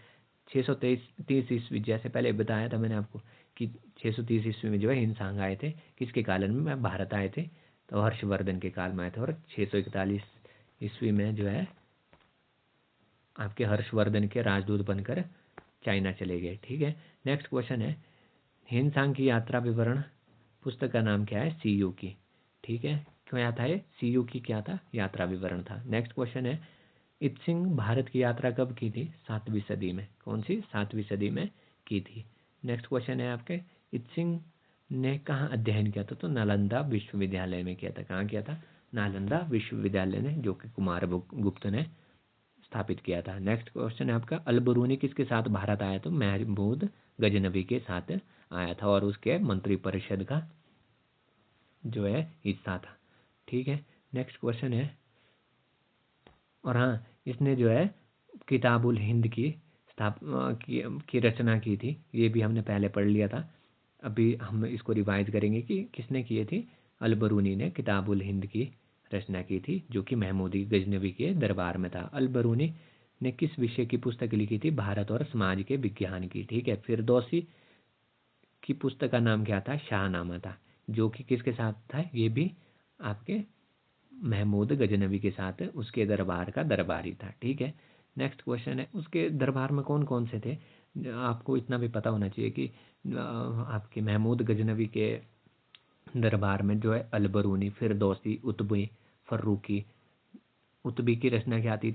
630 ईस्वी, जैसे पहले बताया था मैंने आपको कि 630 ईस्वी में जो है हिनसांग आए थे। किसके काल में भारत आए थे? तो हर्षवर्धन के काल में आए थे। और 641 ईस्वी में जो है आपके हर्षवर्धन के राजदूत बनकर चाइना चले गए। ठीक है, नेक्स्ट क्वेश्चन है, हिनसांग की यात्रा विवरण पुस्तक का नाम क्या है? सीयू की। ठीक है, क्या था ये? सीयू की क्या था? यात्रा विवरण था। नेक्स्ट क्वेश्चन है, इत्सिंग भारत की यात्रा कब की थी? 7वीं सदी में। कौन सी? 7वीं सदी में की थी। नेक्स्ट क्वेश्चन है आपके, इत्सिंग ने कहाँ अध्ययन किया था? तो नालंदा विश्वविद्यालय में किया था। कहाँ किया था? नालंदा विश्वविद्यालय ने, जो कि कुमार गुप्त ने स्थापित किया था। नेक्स्ट क्वेश्चन है आपका, अलबरूनी किसके साथ भारत आया? तो महमूद गजनवी के साथ आया था और उसके मंत्रिपरिषद का जो है हिस्सा था। ठीक है, नेक्स्ट क्वेश्चन है, और हाँ इसने जो है किताबुल हिंद की की रचना की थी। ये भी हमने पहले पढ़ लिया था। अभी हम इसको रिवाइज करेंगे कि किसने किए थे। अल-बरूनी ने किताबुल हिंद की रचना की थी, जो कि महमूदी गजनवी के दरबार में था। अल-बरूनी ने किस विषय की पुस्तक लिखी थी? भारत और समाज के विज्ञान की। ठीक है। फिरदौसी की पुस्तक का नाम क्या था? शाहनामा था, जो कि किसके साथ था? ये भी आपके महमूद गजनवी के साथ उसके दरबार का दरबारी था। ठीक है। नेक्स्ट क्वेश्चन है, उसके दरबार में कौन कौन से थे? आपको इतना भी पता होना चाहिए कि आपके महमूद गजनवी के दरबार में जो है अल-बरूनी, फिरदौसी, उतबी, फर्रुकी। उतबी की रचना क्या थी?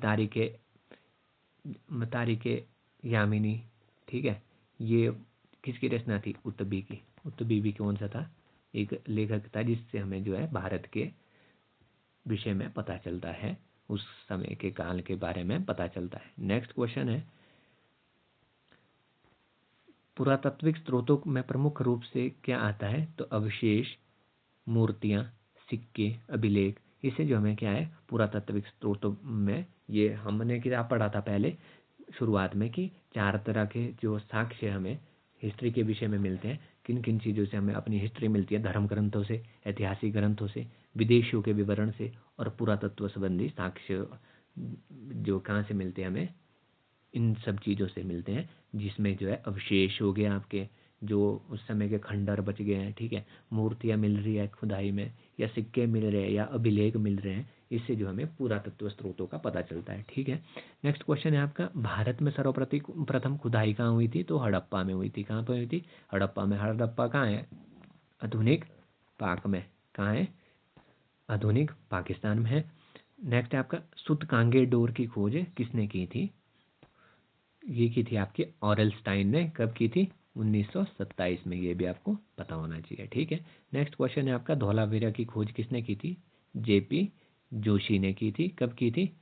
तारीख यामिनी। ठीक है। ये किसकी रचना थी? उतबी की। उतबी भी कौन सा था? एक लेखक था, जिससे हमें जो है भारत के विषय में पता चलता है, उस समय के काल के बारे में पता चलता है। नेक्स्ट क्वेश्चन है, पुरातात्विक स्रोतों में प्रमुख रूप से क्या आता है? तो अवशेष, मूर्तियां, सिक्के, अभिलेख। इसे जो हमें क्या है, पुरातात्विक स्रोतों में, ये हमने क्या पढ़ा था पहले शुरुआत में कि 4 तरह के जो साक्ष्य हमें हिस्ट्री के विषय में मिलते हैं। किन किन चीज़ों से हमें अपनी हिस्ट्री मिलती है? धर्म ग्रंथों से, ऐतिहासिक ग्रंथों से, विदेशियों के विवरण से, और पुरातत्व संबंधी साक्ष्य जो कहाँ से मिलते हैं हमें? इन सब चीज़ों से मिलते हैं, जिसमें जो है अवशेष हो गए आपके, जो उस समय के खंडर बच गए हैं। ठीक है। मूर्तियाँ मिल रही है खुदाई में, या सिक्के मिल रहे हैं, या अभिलेख मिल रहे हैं। इससे जो हमें पुरातत्व स्रोतों का पता चलता है। ठीक है। नेक्स्ट क्वेश्चन है आपका, भारत में सर्वप्रथम खुदाई कहाँ हुई थी? तो हड़प्पा में हुई थी। कहाँ पर हुई थी? हड़प्पा में। हड़प्पा कहाँ है? आधुनिक पाक में। कहाँ है? आधुनिक पाकिस्तान में है। नेक्स्ट है आपका, सूतकांगे डोर की खोज किसने की थी? ये की थी आपके ऑरेलस्टाइन ने। कब की थी? 1927 में। ये भी आपको पता होना चाहिए। ठीक है। नेक्स्ट क्वेश्चन है आपका, धौलावीरा की खोज किसने की थी? जेपी जोशी ने की थी। कब की थी?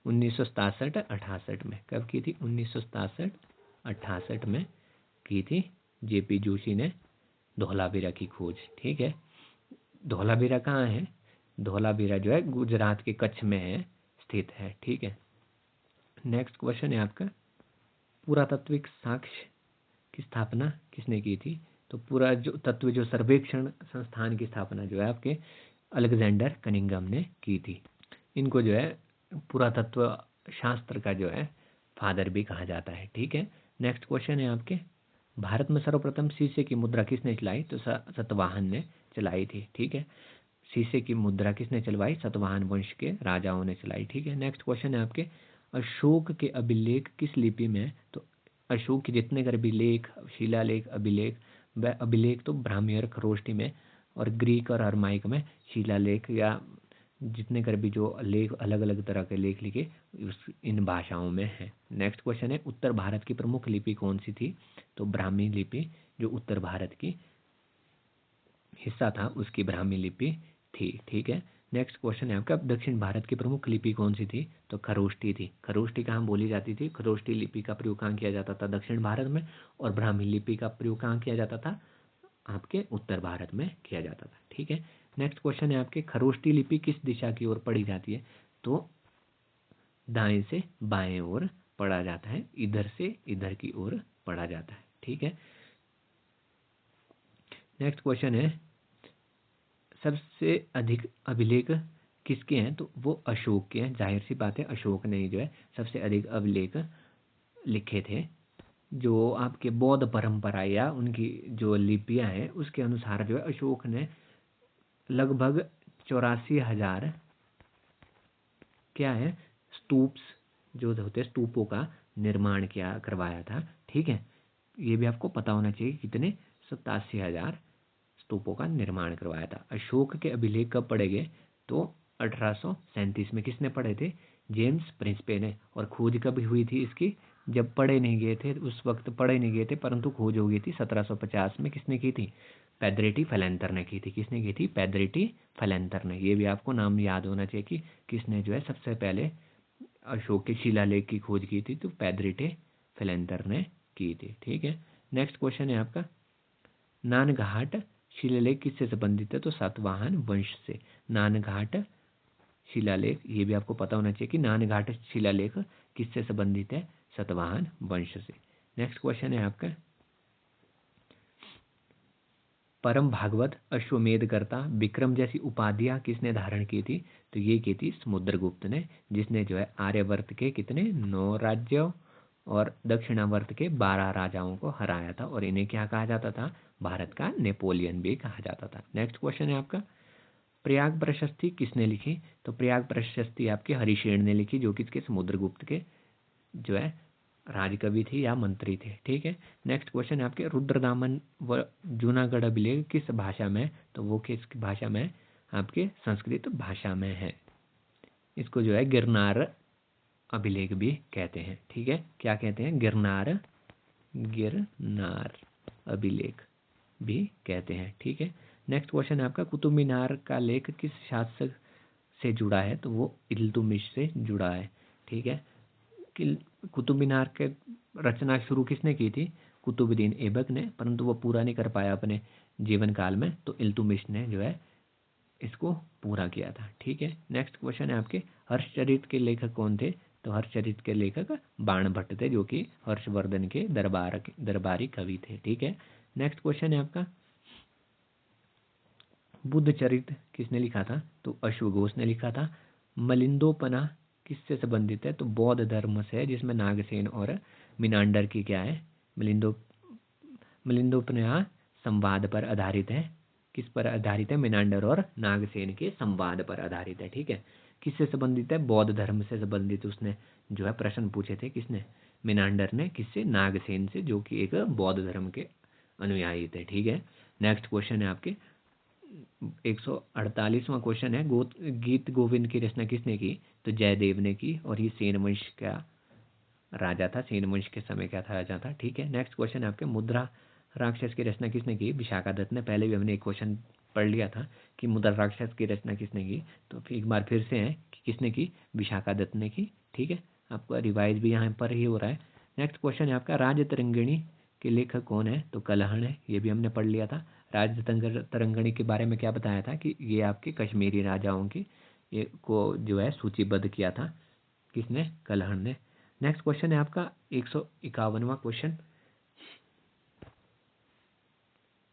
1967-68 में। कब की थी? 1967-68 में की थी जेपी जोशी ने धौलावीरा की खोज। ठीक है। धौलावीरा कहाँ है? धौलावीरा जो है गुजरात के कच्छ में है, स्थित है। ठीक है। नेक्स्ट क्वेश्चन है आपका, पुरातात्विक साक्ष्य की स्थापना किसने की थी? तो पूरा जो तत्व जो सर्वेक्षण संस्थान की स्थापना जो है आपके अलेक्जेंडर कनिंघम ने की थी। इनको जो है पुरातत्व शास्त्र का जो है फादर भी कहा जाता है। ठीक है। नेक्स्ट क्वेश्चन है आपके, भारत में सर्वप्रथम शीशे की मुद्रा किसने चलाई? तो सतवाहन ने चलाई थी। ठीक है। शीशे की मुद्रा किसने चलवाई? सतवाहन वंश के राजाओं ने चलाई। ठीक है। नेक्स्ट क्वेश्चन है आपके, अशोक के अभिलेख किस लिपि में है? तो अशोक के जितने कर भी लेख, शिलालेख, अभिलेख, वह अभिलेख तो ब्राह्मी और खरोष्टी में, और ग्रीक और अरमाइक में शिलालेख, या जितने कर भी जो लेख, अलग अलग तरह के लेख लिखे इन भाषाओं में है। नेक्स्ट क्वेश्चन है, उत्तर भारत की प्रमुख लिपि कौन सी थी? तो ब्राह्मी लिपि जो उत्तर भारत की हिस्सा था, उसकी ब्राह्मी लिपि थी। ठीक है। नेक्स्ट क्वेश्चन है आपका, दक्षिण भारत की प्रमुख लिपि कौन सी थी? तो खरोष्टी थी। खरोष्टी कहाँ बोली जाती थी? खरोष्टी लिपि का प्रयोग कहाँ किया जाता था? दक्षिण भारत में। और ब्राह्मी लिपि का प्रयोग कहाँ किया जाता था? आपके उत्तर भारत में किया जाता था। ठीक है। नेक्स्ट क्वेश्चन है आपके, खरोष्टी लिपि किस दिशा की ओर पढ़ी जाती है? तो दाएं से बाएं ओर पढ़ा जाता है, इधर से इधर की ओर पढ़ा जाता है। ठीक है। नेक्स्ट क्वेश्चन है, सबसे अधिक अभिलेख किसके हैं? तो वो अशोक के हैं। जाहिर सी बात है, अशोक ने ही जो है सबसे अधिक अभिलेख लिखे थे। जो आपके बौद्ध परंपरा या उनकी जो लिपियां हैं, उसके अनुसार जो है अशोक ने लगभग 84,000 क्या है, स्तूप्स जो होते हैं, स्तूपों का निर्माण किया करवाया था। ठीक है। ये भी आपको पता होना चाहिए, कितने? 87,000 स्तूपों का निर्माण करवाया था। अशोक के अभिलेख कब पढ़े गए? तो 1837 में। किसने पढ़े थे? जेम्स प्रिंसपे ने। और खोज कब हुई थी इसकी? जब पढ़े नहीं गए थे, उस वक्त पढ़े नहीं गए थे, परंतु खोज हो गई थी 1750 में। किसने की थी? पैद्रेटी फैलेंतर ने की थी। किसने की थी? पैद्रेटी फैलेंतर ने। ये भी आपको नाम याद होना चाहिए कि किसने जो है सबसे पहले अशोक के शिलालेख की खोज की थी। तो पैद्रेटे फैलेंतर ने की थी। ठीक है। नेक्स्ट क्वेश्चन है आपका, नानघाट शिलालेख किससे संबंधित है? तो सातवाहन वंश से। नानघाट शिलालेख, ये भी आपको पता होना चाहिए कि नानघाट शिलालेख किससे संबंधित है? सातवाहन वंश से। नेक्स्ट क्वेश्चन है आपका, परम भागवत, अश्वमेध कर्ता, विक्रम जैसी उपाधियां किसने धारण की थी? तो ये की थी समुद्रगुप्त ने, जिसने जो है आर्यवर्त के कितने 9 राज्यों और दक्षिणावर्त के 12 राजाओं को हराया था, और इन्हें क्या कहा जाता था? भारत का नेपोलियन भी कहा जाता था। नेक्स्ट क्वेश्चन है आपका, प्रयाग प्रशस्ति किसने लिखी? तो प्रयाग प्रशस्ति आपके हरिशेन ने लिखी, जो कि इसके समुद्रगुप्त के जो है राजकवि थे या मंत्री थे। ठीक है, नेक्स्ट क्वेश्चन है आपके, रुद्रदामन व जूनागढ़ अभिलेख किस भाषा में? तो वो किस भाषा में? आपके संस्कृत भाषा में है। इसको जो है गिरनार अभिलेख भी कहते हैं। ठीक है, क्या कहते हैं? गिरनार अभिलेख भी कहते हैं। ठीक है, नेक्स्ट क्वेश्चन है आपका, कुतुब मीनार का लेख किस शासक से जुड़ा है? तो वो इल्तुतमिश से जुड़ा है। ठीक है, कि कुतुब मीनार के रचना शुरू किसने की थी? कुतुबुद्दीन ऐबक ने, परंतु वो पूरा नहीं कर पाया अपने जीवन काल में, तो इल्तुतमिश ने जो है इसको पूरा किया था। ठीक है, नेक्स्ट क्वेश्चन है आपके, हर्षचरित के लेखक कौन थे? तो हर्षचरित के लेखक बाणभट्ट थे, जो कि हर्षवर्धन के दरबारी कवि थे। ठीक है, नेक्स्ट क्वेश्चन है आपका, बुद्ध चरित किसने लिखा था? तो अश्वघोष ने लिखा था। मलिंदोपना किससे संबंधित है? तो बौद्ध धर्म से है, जिसमें नागसेन और मिनांडर की क्या है? मिलिंदोपन्यास संवाद पर आधारित है। किस पर आधारित है? मिनांडर और नागसेन के संवाद पर आधारित है। ठीक है, किससे संबंधित है? बौद्ध धर्म से संबंधित उसने जो है प्रश्न पूछे थे। किसने? मिनांडर ने। किससे? नागसेन से, जो कि एक बौद्ध धर्म के अनुयायी थे। ठीक है, नेक्स्ट क्वेश्चन है आपके 148वां क्वेश्चन है, गीत गोविंद की रचना किसने की? तो जयदेव ने की, और ये सेन वंश का राजा था। सेन वंश के समय का था राजा था। ठीक है, नेक्स्ट क्वेश्चन है आपके, मुद्रा राक्षस की रचना किसने की? विशाखादत्त ने। पहले भी हमने एक क्वेश्चन पढ़ लिया था कि मुद्रा राक्षस की रचना किसने की, तो एक बार फिर से है कि किसने की? विशाखादत्त ने की। ठीक है, आपका रिवाइज भी यहाँ पर ही हो रहा है। नेक्स्ट क्वेश्चन है आपका, राजतरंगिणी के लेखक कौन है? तो कलहण है, ये भी हमने पढ़ लिया था। तरंगणी के बारे में क्या बताया था कि ये आपके कश्मीरी राजाओं की ये को जो है सूचीबद्ध किया था। किसने? कलहण ने। नेक्स्ट क्वेश्चन है आपका 151वां क्वेश्चन,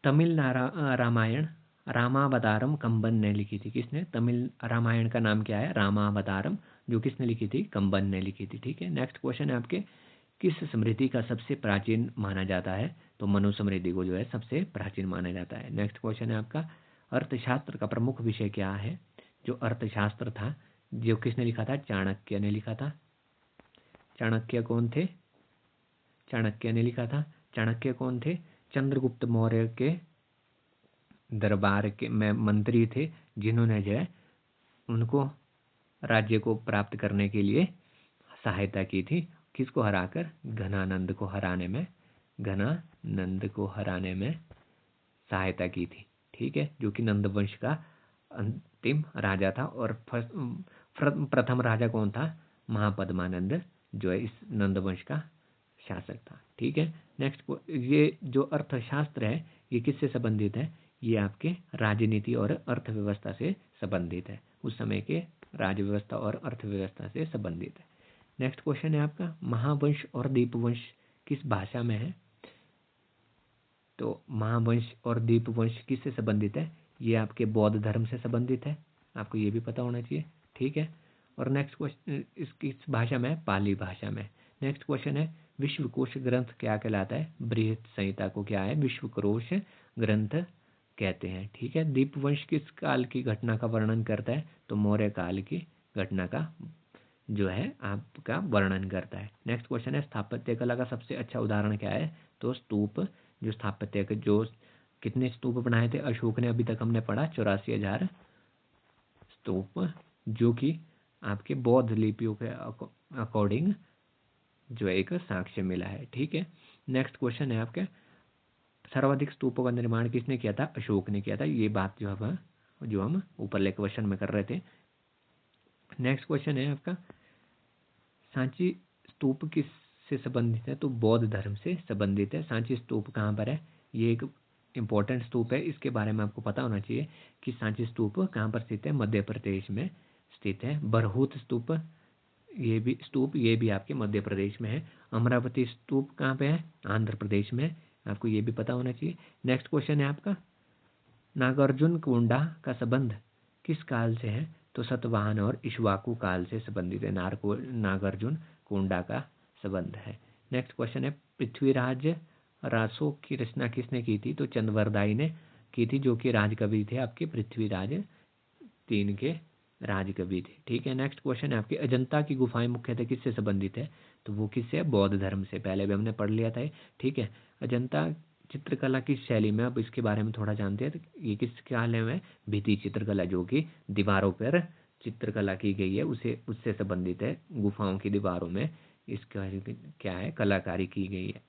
तमिल रामायण रामावतारम कंबन ने लिखी थी। किसने? तमिल रामायण का नाम क्या है? रामावतारम, जो किसने लिखी थी? कंबन ने लिखी थी। ठीक है, नेक्स्ट क्वेश्चन है आपके, किस स्मृति का सबसे प्राचीन माना जाता है? तो मनुस्मृति को जो है सबसे प्राचीन माना जाता है। नेक्स्ट क्वेश्चन है आपका, अर्थशास्त्र का प्रमुख विषय क्या है? जो अर्थशास्त्र था, जो किसने लिखा था? चाणक्य ने लिखा था। चाणक्य कौन थे? चाणक्य ने लिखा था। चाणक्य कौन थे? चंद्रगुप्त मौर्य के दरबार के में मंत्री थे, जिन्होंने जो है उनको राज्य को प्राप्त करने के लिए सहायता की थी। किसको हराकर? घनानंद को हराने में, घनानंद को हराने में सहायता की थी। ठीक है, जो कि नंद वंश का अंतिम राजा था। और प्रथम राजा कौन था? महापद्मानंद, जो है इस नंद वंश का शासक था। ठीक है, नेक्स्ट ये जो अर्थशास्त्र है, ये किससे संबंधित है? ये आपके राजनीति और अर्थव्यवस्था से संबंधित है। उस समय के राजव्यवस्था और अर्थव्यवस्था से संबंधित है। नेक्स्ट क्वेश्चन है आपका, महावंश और दीपवंश किस भाषा में है? तो महावंश और दीपवंश किससे संबंधित है? ये आपके बौद्ध धर्म से संबंधित है, आपको ये भी पता होना चाहिए। ठीक है, और नेक्स्ट क्वेश्चन किस भाषा में है? पाली भाषा में। नेक्स्ट क्वेश्चन है, विश्वकोश ग्रंथ क्या कहलाता है? बृहत संहिता को क्या है? विश्वकोश ग्रंथ कहते हैं। ठीक है, दीपवंश किस काल की घटना का वर्णन करता है? तो मौर्य काल की घटना का जो है आपका वर्णन करता है। नेक्स्ट क्वेश्चन है, स्थापत्य कला का सबसे अच्छा उदाहरण क्या है? तो स्तूप। जो स्थापत्य के जो कितने स्तूप बनाए थे अशोक ने? अभी तक हमने पढ़ा 84,000 स्तूप, जो कि आपके बौद्ध लिपियों के अकॉर्डिंग जो एक साक्ष्य मिला है। ठीक है, नेक्स्ट क्वेश्चन है आपके, सर्वाधिक स्तूपों का निर्माण किसने किया था? अशोक ने किया था। ये बात जो हम ऊपर क्वेश्चन में कर रहे थे। नेक्स्ट क्वेश्चन है आपका, सांची स्तूप किस से संबंधित है? तो बौद्ध धर्म से संबंधित है। सांची स्तूप कहाँ पर है? ये एक इम्पोर्टेंट स्तूप है, इसके बारे में आपको पता होना चाहिए कि सांची स्तूप कहाँ पर स्थित है? मध्य प्रदेश में स्थित है। बरहूत स्तूप, ये भी आपके मध्य प्रदेश में है। अमरावती स्तूप कहाँ पे है? आंध्र प्रदेश में। आपको ये भी पता होना चाहिए। नेक्स्ट क्वेश्चन है आपका, नागार्जुन कोंडा का संबंध किस काल से है? तो सतवाहन और इक्ष्वाकु काल से संबंधित है नागार्जुन कोंडा का संबंध है। नेक्स्ट क्वेश्चन है पृथ्वीराज रासो की रचना किसने की थी? तो चंद्रवरदाई ने की थी, जो कि राजकवि थे आपके पृथ्वीराज 3 के राजकवि थे। ठीक है, नेक्स्ट क्वेश्चन है आपके अजंता की गुफाएं मुख्यतः किससे संबंधित है? तो वो किससे? बौद्ध धर्म से। पहले भी हमने पढ़ लिया था। ठीक है, अजंता चित्रकला किस शैली में, अब इसके बारे में थोड़ा जानते हैं। तो ये किस काल में? भित्ति चित्रकला, जो कि दीवारों पर चित्रकला की गई है, उसे उससे संबंधित है। गुफाओं की दीवारों में इसका क्या है? कलाकारी की गई है।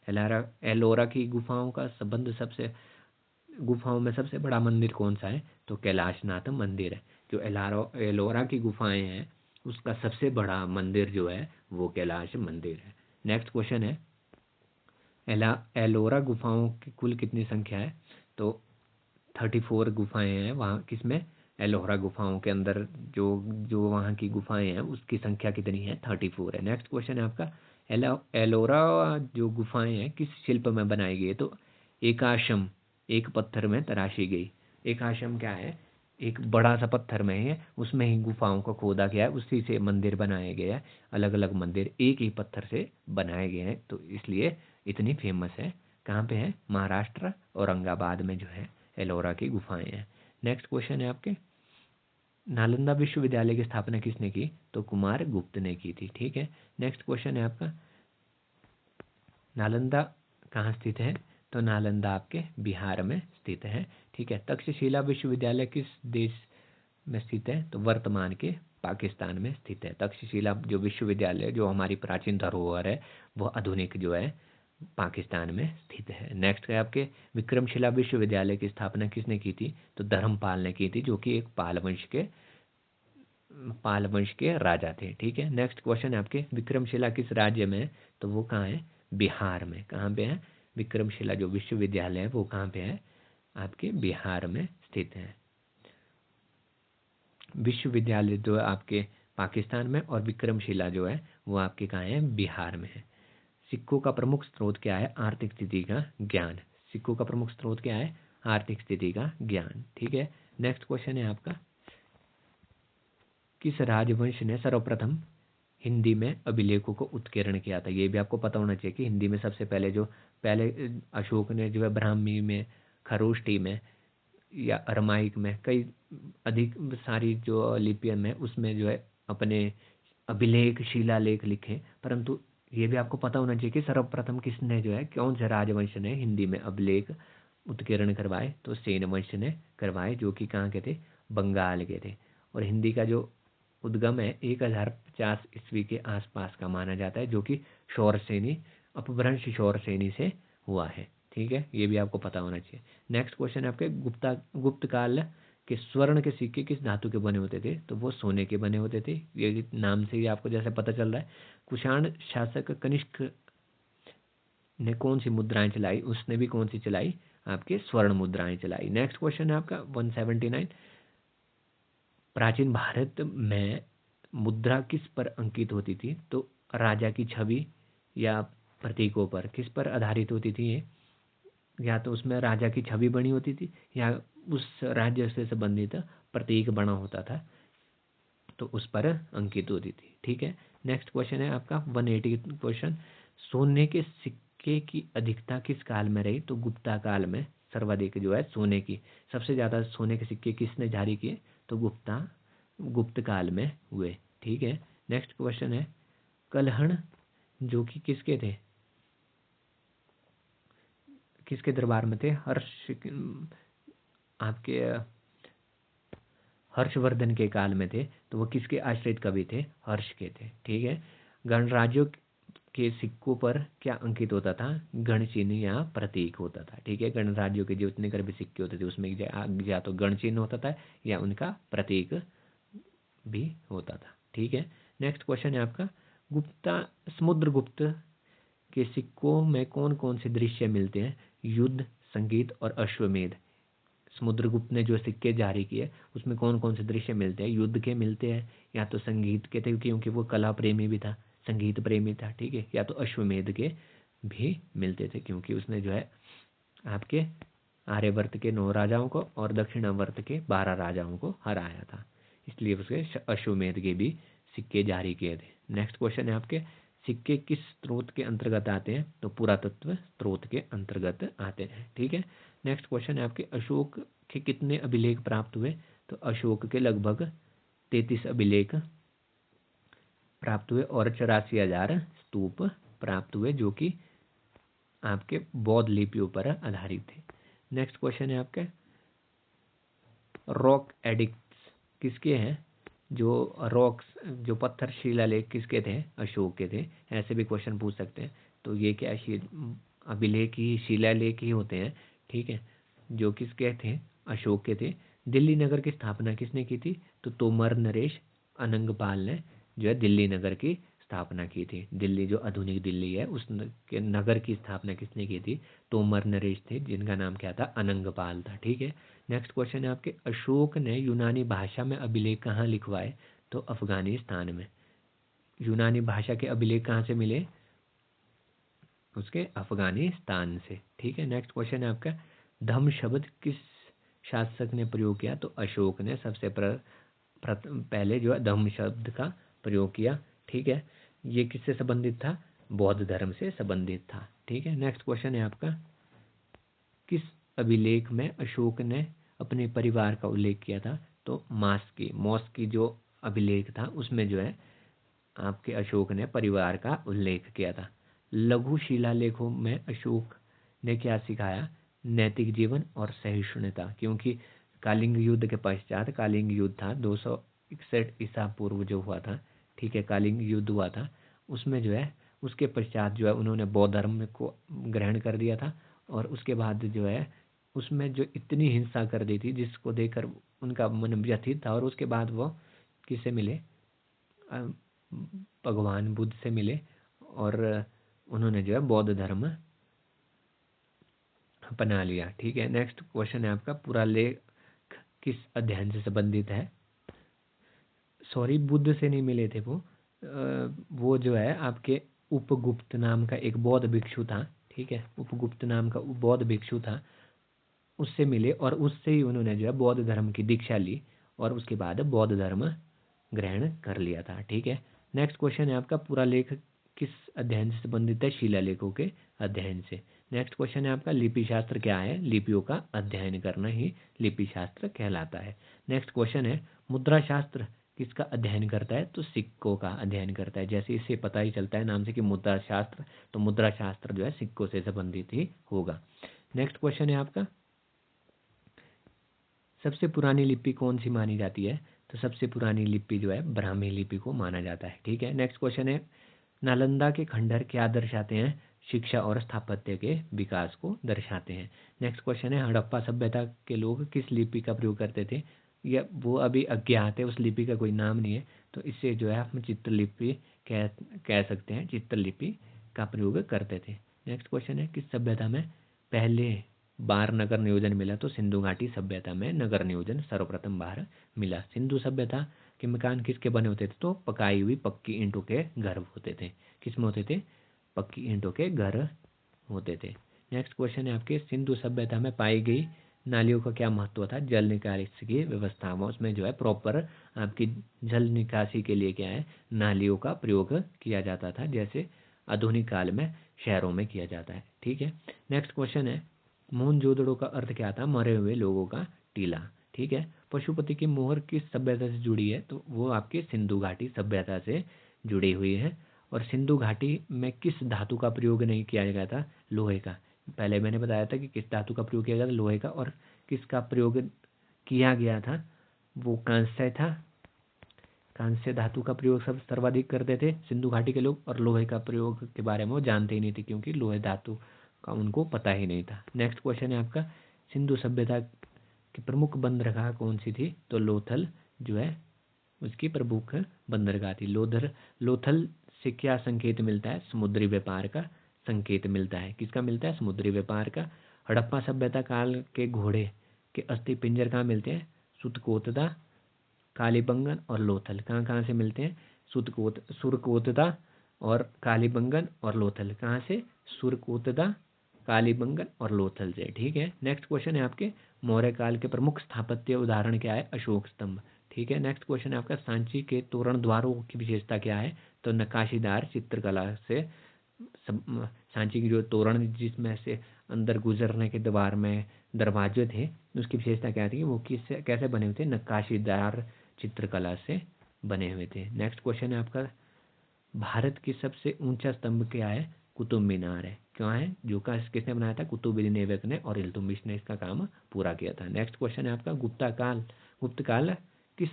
एलोरा की गुफाओं का संबंध गुफाओं में सबसे बड़ा मंदिर कौन सा है? तो कैलाशनाथ मंदिर है। जो एलोरा की गुफाएं हैं उसका सबसे बड़ा मंदिर जो है वो कैलाश मंदिर है। नेक्स्ट क्वेश्चन है एलोरा गुफाओं की कुल कितनी संख्या है? तो 34 गुफाएं हैं वहाँ। किसमें? एलोरा गुफाओं के अंदर जो जो वहाँ की गुफाएं हैं उसकी संख्या कितनी है? 34 है। नेक्स्ट क्वेश्चन है आपका एलोरा जो गुफाएं हैं किस शिल्प में बनाई गई है? तो एकाशम, एक पत्थर में तराशी गई। एकाशम क्या है? एक बड़ा सा पत्थर में है, उसमें ही गुफाओं को खोदा गया है, उसी से मंदिर बनाए गए हैं। अलग अलग मंदिर एक ही पत्थर से बनाए गए हैं, तो इसलिए इतनी फेमस है। कहाँ पे है? महाराष्ट्र औरंगाबाद में जो है एलोरा की गुफाएं हैं। नेक्स्ट क्वेश्चन है आपके नालंदा विश्वविद्यालय की स्थापना किसने की? तो कुमार गुप्त ने की थी। ठीक है, नेक्स्ट क्वेश्चन है आपका नालंदा कहाँ स्थित है? तो नालंदा आपके बिहार में स्थित है। ठीक है, तक्षशिला विश्वविद्यालय किस देश में स्थित है? तो वर्तमान के पाकिस्तान में स्थित है। तक्षशिला जो विश्वविद्यालय जो हमारी प्राचीन धरोहर है वो आधुनिक जो है पाकिस्तान में स्थित है। नेक्स्ट है आपके विक्रमशिला विश्वविद्यालय की स्थापना किसने की थी? तो धर्मपाल ने की थी, जो कि एक पाल वंश के राजा थे। ठीक है, नेक्स्ट क्वेश्चन है आपके विक्रमशिला किस राज्य में है? तो वो कहाँ है? बिहार में। कहाँ पे है? विक्रमशिला जो विश्वविद्यालय है वो कहाँ पे है? आपके बिहार में स्थित है। विश्वविद्यालय जो है आपके पाकिस्तान में और विक्रमशिला जो है वो आपके कहाँ है? बिहार में है। सिक्कों का प्रमुख स्रोत क्या है? आर्थिक स्थिति का ज्ञान। सिक्कों का प्रमुख स्रोत क्या है? आर्थिक स्थिति का ज्ञान। ठीक है, नेक्स्ट क्वेश्चन है आपका किस राजवंश ने सर्वप्रथम हिंदी में अभिलेखों को उत्कीर्ण किया था? ये भी आपको पता होना चाहिए कि हिंदी में सबसे पहले अशोक ने जो है ब्राह्मी में, खरोष्टी में या अरमाइक में कई अधिक सारी जो लिपियन में उसमें जो है अपने अभिलेख शिलालेख लिखे। परंतु ये भी आपको पता होना चाहिए कि सर्वप्रथम किसने जो है कौन से राजवंश ने हिंदी में अभिलेख उत्कीर्ण करवाए? तो सेन वंश ने करवाए, जो कि कहाँ के थे? बंगाल के थे। और हिंदी का जो उद्गम है 1050 ईस्वी के आसपास का माना जाता है, जो कि शौरसेनी अपभ्रंश शौरसेनी से हुआ है। ठीक है, ये भी आपको पता होना चाहिए। नेक्स्ट क्वेश्चन है आपके गुप्त काल के स्वर्ण के सिक्के किस धातु के बने होते थे? तो वो सोने के बने होते थे। ये नाम से ही आपको जैसे पता चल रहा है। कुषाण शासक कनिष्क ने कौन सी मुद्राएं चलाई? उसने भी कौन सी चलाई? आपके स्वर्ण मुद्राएं चलाई। नेक्स्ट क्वेश्चन है आपका 179 प्राचीन भारत में मुद्रा किस पर अंकित होती थी? तो राजा की छवि या प्रतीकों पर। किस पर आधारित होती थी ये? या तो उसमें राजा की छवि बनी होती थी या उस राज्य से संबंधित प्रतीक बना होता था, तो उस पर अंकित होती थी। ठीक है, नेक्स्ट क्वेश्चन है आपका 180 क्वेश्चन सोने के सिक्के की अधिकता किस काल में रही? तो गुप्ता काल में सर्वाधिक जो है सोने की सबसे ज़्यादा सोने के सिक्के किसने जारी किए? तो गुप्त काल में हुए। ठीक है, नेक्स्ट क्वेश्चन है कलहण जो कि किसके दरबार में थे? आपके हर्षवर्धन के काल में थे। तो वो किसके आश्रित कवि थे? हर्ष के थे। ठीक है, गणराज्यों के सिक्कों पर क्या अंकित होता था? गण चिन्ह या प्रतीक होता था। ठीक है, गणराज्यों के जितने कर भी सिक्के होते थे उसमें या तो गण चिन्ह होता था या उनका प्रतीक भी होता था। ठीक है, नेक्स्ट क्वेश्चन है आपका समुद्रगुप्त के सिक्कों में कौन कौन से दृश्य मिलते हैं? युद्ध, संगीत और अश्वमेध। समुद्रगुप्त ने जो सिक्के जारी किए उसमें कौन कौन से दृश्य मिलते हैं? युद्ध के मिलते हैं, या तो संगीत के थे क्योंकि वो कला प्रेमी भी था, संगीत प्रेमी था। ठीक है, या तो अश्वमेध के भी मिलते थे क्योंकि उसने जो है आपके आर्यवर्त के 9 राजाओं को और दक्षिणावर्त के 12 राजाओं को हराया था। इसलिए उसके अश्वमेध के भी सिक्के जारी किए थे। नेक्स्ट क्वेश्चन है आपके, सिक्के किस स्रोत के अंतर्गत आते हैं? तो पुरातत्व स्रोत के अंतर्गत आते हैं। ठीक है। नेक्स्ट क्वेश्चन है आपके, अशोक के कितने अभिलेख प्राप्त हुए? तो अशोक के लगभग 33 अभिलेख प्राप्त हुए और 84,000 स्तूप प्राप्त हुए, जो कि आपके बौद्ध लिपियों पर आधारित थे। नेक्स्ट क्वेश्चन है आपके, रॉक एडिक्ट्स किसके हैं? जो रॉक्स, जो पत्थर शिलालेख किसके थे? अशोक के थे। ऐसे भी क्वेश्चन पूछ सकते हैं। तो ये क्या अभिलेख ही, शिलालेख ही होते हैं। ठीक है, जो किसके थे? अशोक के थे। दिल्ली नगर की स्थापना किसने की थी? तो तोमर नरेश अनंगपाल ने जो है दिल्ली नगर की स्थापना की थी। दिल्ली, जो आधुनिक दिल्ली है, उस के नगर की स्थापना किसने की थी? तोमर नरेश थे, जिनका नाम क्या था? अनंगपाल था। ठीक है। नेक्स्ट क्वेश्चन है आपके, अशोक ने यूनानी भाषा में अभिलेख कहाँ लिखवाए? तो अफगानिस्तान में। यूनानी भाषा के अभिलेख कहाँ से मिले? उसके अफगानिस्तान से। ठीक है। नेक्स्ट क्वेश्चन है आपका, धम्म शब्द किस शासक ने प्रयोग किया? तो अशोक ने सबसे पहले जो है धम्म शब्द का प्रयोग किया। ठीक है। ये किससे संबंधित था? बौद्ध धर्म से संबंधित था। ठीक है। नेक्स्ट क्वेश्चन है आपका, किस अभिलेख में अशोक ने अपने परिवार का उल्लेख किया था? तो मॉस्की जो अभिलेख था, उसमें जो है आपके अशोक ने परिवार का उल्लेख किया था। लघु शिलालेखों में अशोक ने क्या सिखाया? नैतिक जीवन और सहिष्णुता। क्योंकि कलिंग युद्ध के पश्चात, कलिंग युद्ध था 261 ईसा पूर्व जो हुआ था। ठीक है, कलिंग युद्ध हुआ था। उसमें जो है, उसके पश्चात जो है उन्होंने बौद्ध धर्म को ग्रहण कर दिया था। और उसके बाद जो है उसमें जो इतनी हिंसा कर दी थी, जिसको देखकर उनका मन व्यथित था। और उसके बाद वो किससे मिले? भगवान बुद्ध से मिले और उन्होंने जो है बौद्ध धर्म अपना लिया। ठीक है। नेक्स्ट क्वेश्चन है आपका, पुरालेख किस अध्ययन से संबंधित है? सॉरी, बुद्ध से नहीं मिले थे वो जो है आपके उपगुप्त नाम का एक बौद्ध भिक्षु था। ठीक है, उपगुप्त नाम का बौद्ध भिक्षु था, उससे मिले और उससे ही उन्होंने जो है बौद्ध धर्म की दीक्षा ली और उसके बाद बौद्ध धर्म ग्रहण कर लिया था। ठीक है। नेक्स्ट क्वेश्चन है आपका, पुरालेख किस अध्ययन से संबंधित है? शिलालेखों के अध्ययन से। नेक्स्ट क्वेश्चन है आपका, लिपि शास्त्र क्या है? लिपियों का अध्ययन करना ही लिपि शास्त्र कहलाता है। नेक्स्ट क्वेश्चन है, मुद्रा शास्त्र किसका अध्ययन करता है? तो सिक्कों का अध्ययन करता है। जैसे इससे पता ही चलता है नाम से कि मुद्रा शास्त्र, तो मुद्रा शास्त्र जो है सिक्कों से संबंधित ही होगा। नेक्स्ट क्वेश्चन है आपका, सबसे पुरानी लिपि कौन सी मानी जाती है? तो सबसे पुरानी लिपि जो है ब्राह्मी लिपि को माना जाता है। ठीक है। नेक्स्ट क्वेश्चन है, नालंदा के खंडहर क्या दर्शाते हैं? शिक्षा और स्थापत्य के विकास को दर्शाते हैं। नेक्स्ट क्वेश्चन है, हड़प्पा सभ्यता के लोग किस लिपि का प्रयोग करते थे? या वो अभी अज्ञात है, उस लिपि का कोई नाम नहीं है, तो इससे जो है हम चित्रलिपि कह सकते हैं, चित्रलिपि का प्रयोग करते थे। नेक्स्ट क्वेश्चन है, किस सभ्यता में पहले बार नगर नियोजन मिला? तो सिंधु घाटी सभ्यता में नगर नियोजन सर्वप्रथम बार मिला। सिंधु सभ्यता के मकान किसके बने होते थे? तो पकाई हुई पक्की ईंटों के घर होते थे। किस में होते थे? पक्की ईंटों के घर होते थे। नेक्स्ट क्वेश्चन है आपके, सिंधु सभ्यता में पाई गई नालियों का क्या महत्व था? जल निकासी की व्यवस्था में उसमें जो है प्रॉपर आपकी जल निकासी के लिए क्या है, नालियों का प्रयोग किया जाता था, जैसे आधुनिक काल में शहरों में किया जाता है। ठीक है। नेक्स्ट क्वेश्चन है, मोहनजोदड़ो का अर्थ क्या था? मरे हुए लोगों का टीला। ठीक है। पशुपति की मोहर किस सभ्यता से जुड़ी है? तो वो आपके सिंधु घाटी सभ्यता से जुड़ी हुई है। और सिंधु घाटी में किस धातु का प्रयोग नहीं किया गया था? लोहे का। पहले मैंने बताया था कि किस धातु का प्रयोग किया गया था? लोहे का। और किसका प्रयोग किया गया था? वो कांस्य था। कांस्य धातु का प्रयोग सब सर्वाधिक करते थे सिंधु घाटी के लोग, और लोहे का प्रयोग के बारे में वो जानते ही नहीं थे, क्योंकि लोहे धातु का उनको पता ही नहीं था। नेक्स्ट क्वेश्चन है आपका, सिंधु सभ्यता की प्रमुख बंदरगाह कौन सी थी? तो लोथल जो है उसकी प्रमुख बंदरगाह थी। लोथल से क्या संकेत मिलता है? समुद्री व्यापार का संकेत मिलता है। किसका मिलता है? समुद्री व्यापार का। हड़प्पा सभ्यता काल के घोड़े के अस्थि पिंजर कहाँ मिलते हैं? सुतकोतदा, कालीबंगन और लोथल। कहाँ कहाँ से मिलते हैं? सुरकोतदा और कालीबंगन और लोथल। कहाँ से? सुरकोतदा कालीबंगन और लोथल से। ठीक है, नेक्स्ट क्वेश्चन है आपके मौर्य काल के प्रमुख स्थापत्य उदाहरण क्या है? अशोक स्तंभ। ठीक है, नेक्स्ट क्वेश्चन है आपका सांची के तोरण द्वारों की विशेषता क्या है? तो नक्काशीदार चित्रकला से सांची की जो तोरण जिसमें से अंदर गुजरने के द्वार में दरवाजे थे, उसकी विशेषता क्या थी? वो किससे कैसे बने हुए थे? नक्काशीदार चित्रकला से बने हुए थे। नेक्स्ट क्वेश्चन है आपका भारत की सबसे ऊंचा स्तंभ क्या है? कुतुब मीनार है। क्यों है? जो का किसने बनाया था? कुतुबुद्दीन ऐबक ने और इल्तुतमिश ने इसका काम पूरा किया था। नेक्स्ट क्वेश्चन है आपका गुप्त काल किस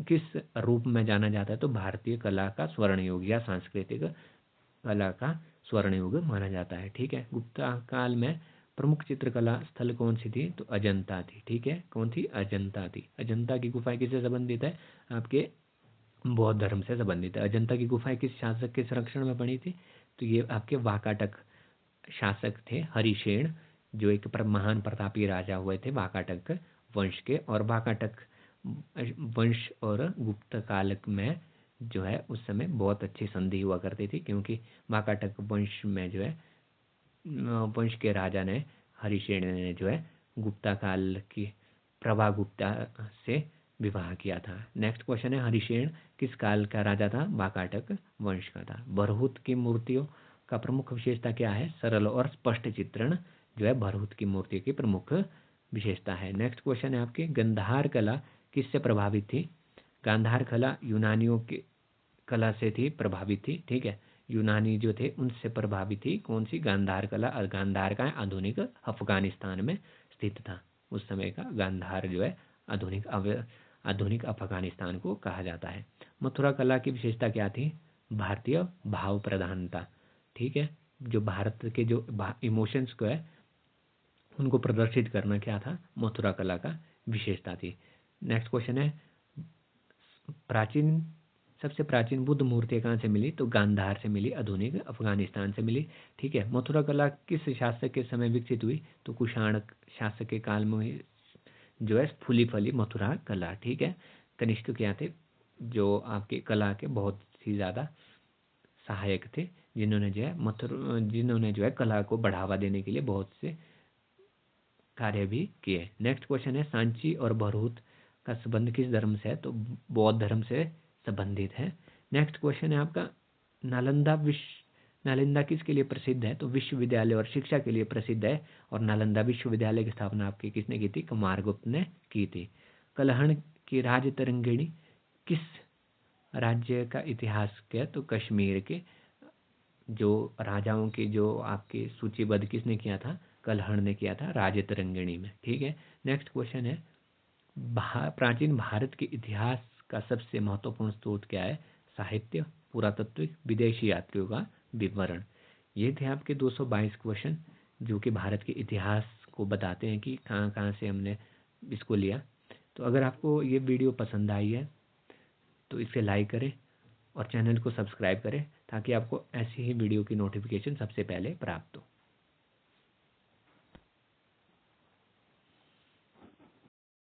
किस रूप में जाना जाता है? तो भारतीय कला का स्वर्ण युग या सांस्कृतिक कला का स्वर्ण युग माना जाता है। ठीक है, गुप्ता काल में प्रमुख चित्रकला स्थल कौन सी थी? तो अजंता थी। ठीक है, कौन थी? अजंता थी। अजंता की गुफाएं किससे संबंधित है? आपके बौद्ध धर्म से संबंधित है। अजंता की गुफाएं किस शासक के संरक्षण में बनी थी? तो ये आपके वाकाटक शासक थे, हरिशेन, जो एक महान प्रतापी राजा हुए थे वाकाटक वंश के। और वाकाटक वंश और गुप्त काल में जो है उस समय बहुत अच्छी संधि हुआ करती थी, क्योंकि वाकाटक वंश में जो है वंश के राजा ने हरिशेन ने जो है गुप्ता काल की प्रभा गुप्ता से विवाह किया था। नेक्स्ट क्वेश्चन है हरिशेन किस काल का राजा था? वाकाटक वंश का था। बरहुत की मूर्तियों का प्रमुख विशेषता क्या है? सरल और स्पष्ट चित्रण जो है बरहुत की मूर्तियों की प्रमुख विशेषता है। नेक्स्ट क्वेश्चन है आपके गांधार कला किससे प्रभावित थी? गांधार कला यूनानियों की कला से थी, प्रभावित थी। ठीक है, यूनानी जो थे उनसे प्रभावित थी। कौन सी? गांधार कला। और गांधार का आधुनिक अफगानिस्तान में स्थित था। उस समय का गांधार जो है आधुनिक अफगानिस्तान को कहा जाता है। मथुरा कला की विशेषता क्या थी? भारतीय भाव प्रधानता। ठीक है, जो भारत के जो इमोशंस को है उनको प्रदर्शित करना क्या था? मथुरा कला का विशेषता थी। नेक्स्ट क्वेश्चन है प्राचीन सबसे प्राचीन बुद्ध मूर्ति कहाँ से मिली? तो गांधार से मिली, आधुनिक अफगानिस्तान से मिली। ठीक है, मथुरा कला किस शासक के समय विकसित हुई? तो कुषाण शासक के काल में जो है फूली फली मथुरा कला। ठीक है, कनिष्क क्या थे? जो आपके कला के बहुत ही ज़्यादा सहायक थे, जिन्होंने जो है कला को बढ़ावा देने के लिए बहुत से कार्य भी किए। नेक्स्ट क्वेश्चन है सांची और बरहुत का संबंध किस धर्म से है? तो बौद्ध धर्म से संबंधित है। नेक्स्ट क्वेश्चन है आपका नालंदा किसके लिए प्रसिद्ध है? तो विश्वविद्यालय और शिक्षा के लिए प्रसिद्ध है। और नालंदा विश्वविद्यालय की स्थापना आपकी किसने की थी? कुमारगुप्त ने की थी। कलहण की राजतरंगिणी किस राज्य का इतिहास क्या? तो कश्मीर के जो राजाओं के जो आपके सूचीबद्ध किसने किया था? कलहण ने किया था राजतरंगिणी में। ठीक है, नेक्स्ट क्वेश्चन है प्राचीन भारत के इतिहास का सबसे महत्वपूर्ण स्रोत क्या है? साहित्य, पुरातत्व, विदेशी यात्रियों का विवरण। ये थे आपके 222 क्वेश्चन जो कि भारत के इतिहास को बताते हैं कि कहाँ कहाँ से हमने इसको लिया। तो अगर आपको ये वीडियो पसंद आई है तो इसे लाइक करें और चैनल को सब्सक्राइब करें ताकि आपको ऐसी ही वीडियो की नोटिफिकेशन सबसे पहले प्राप्त हो।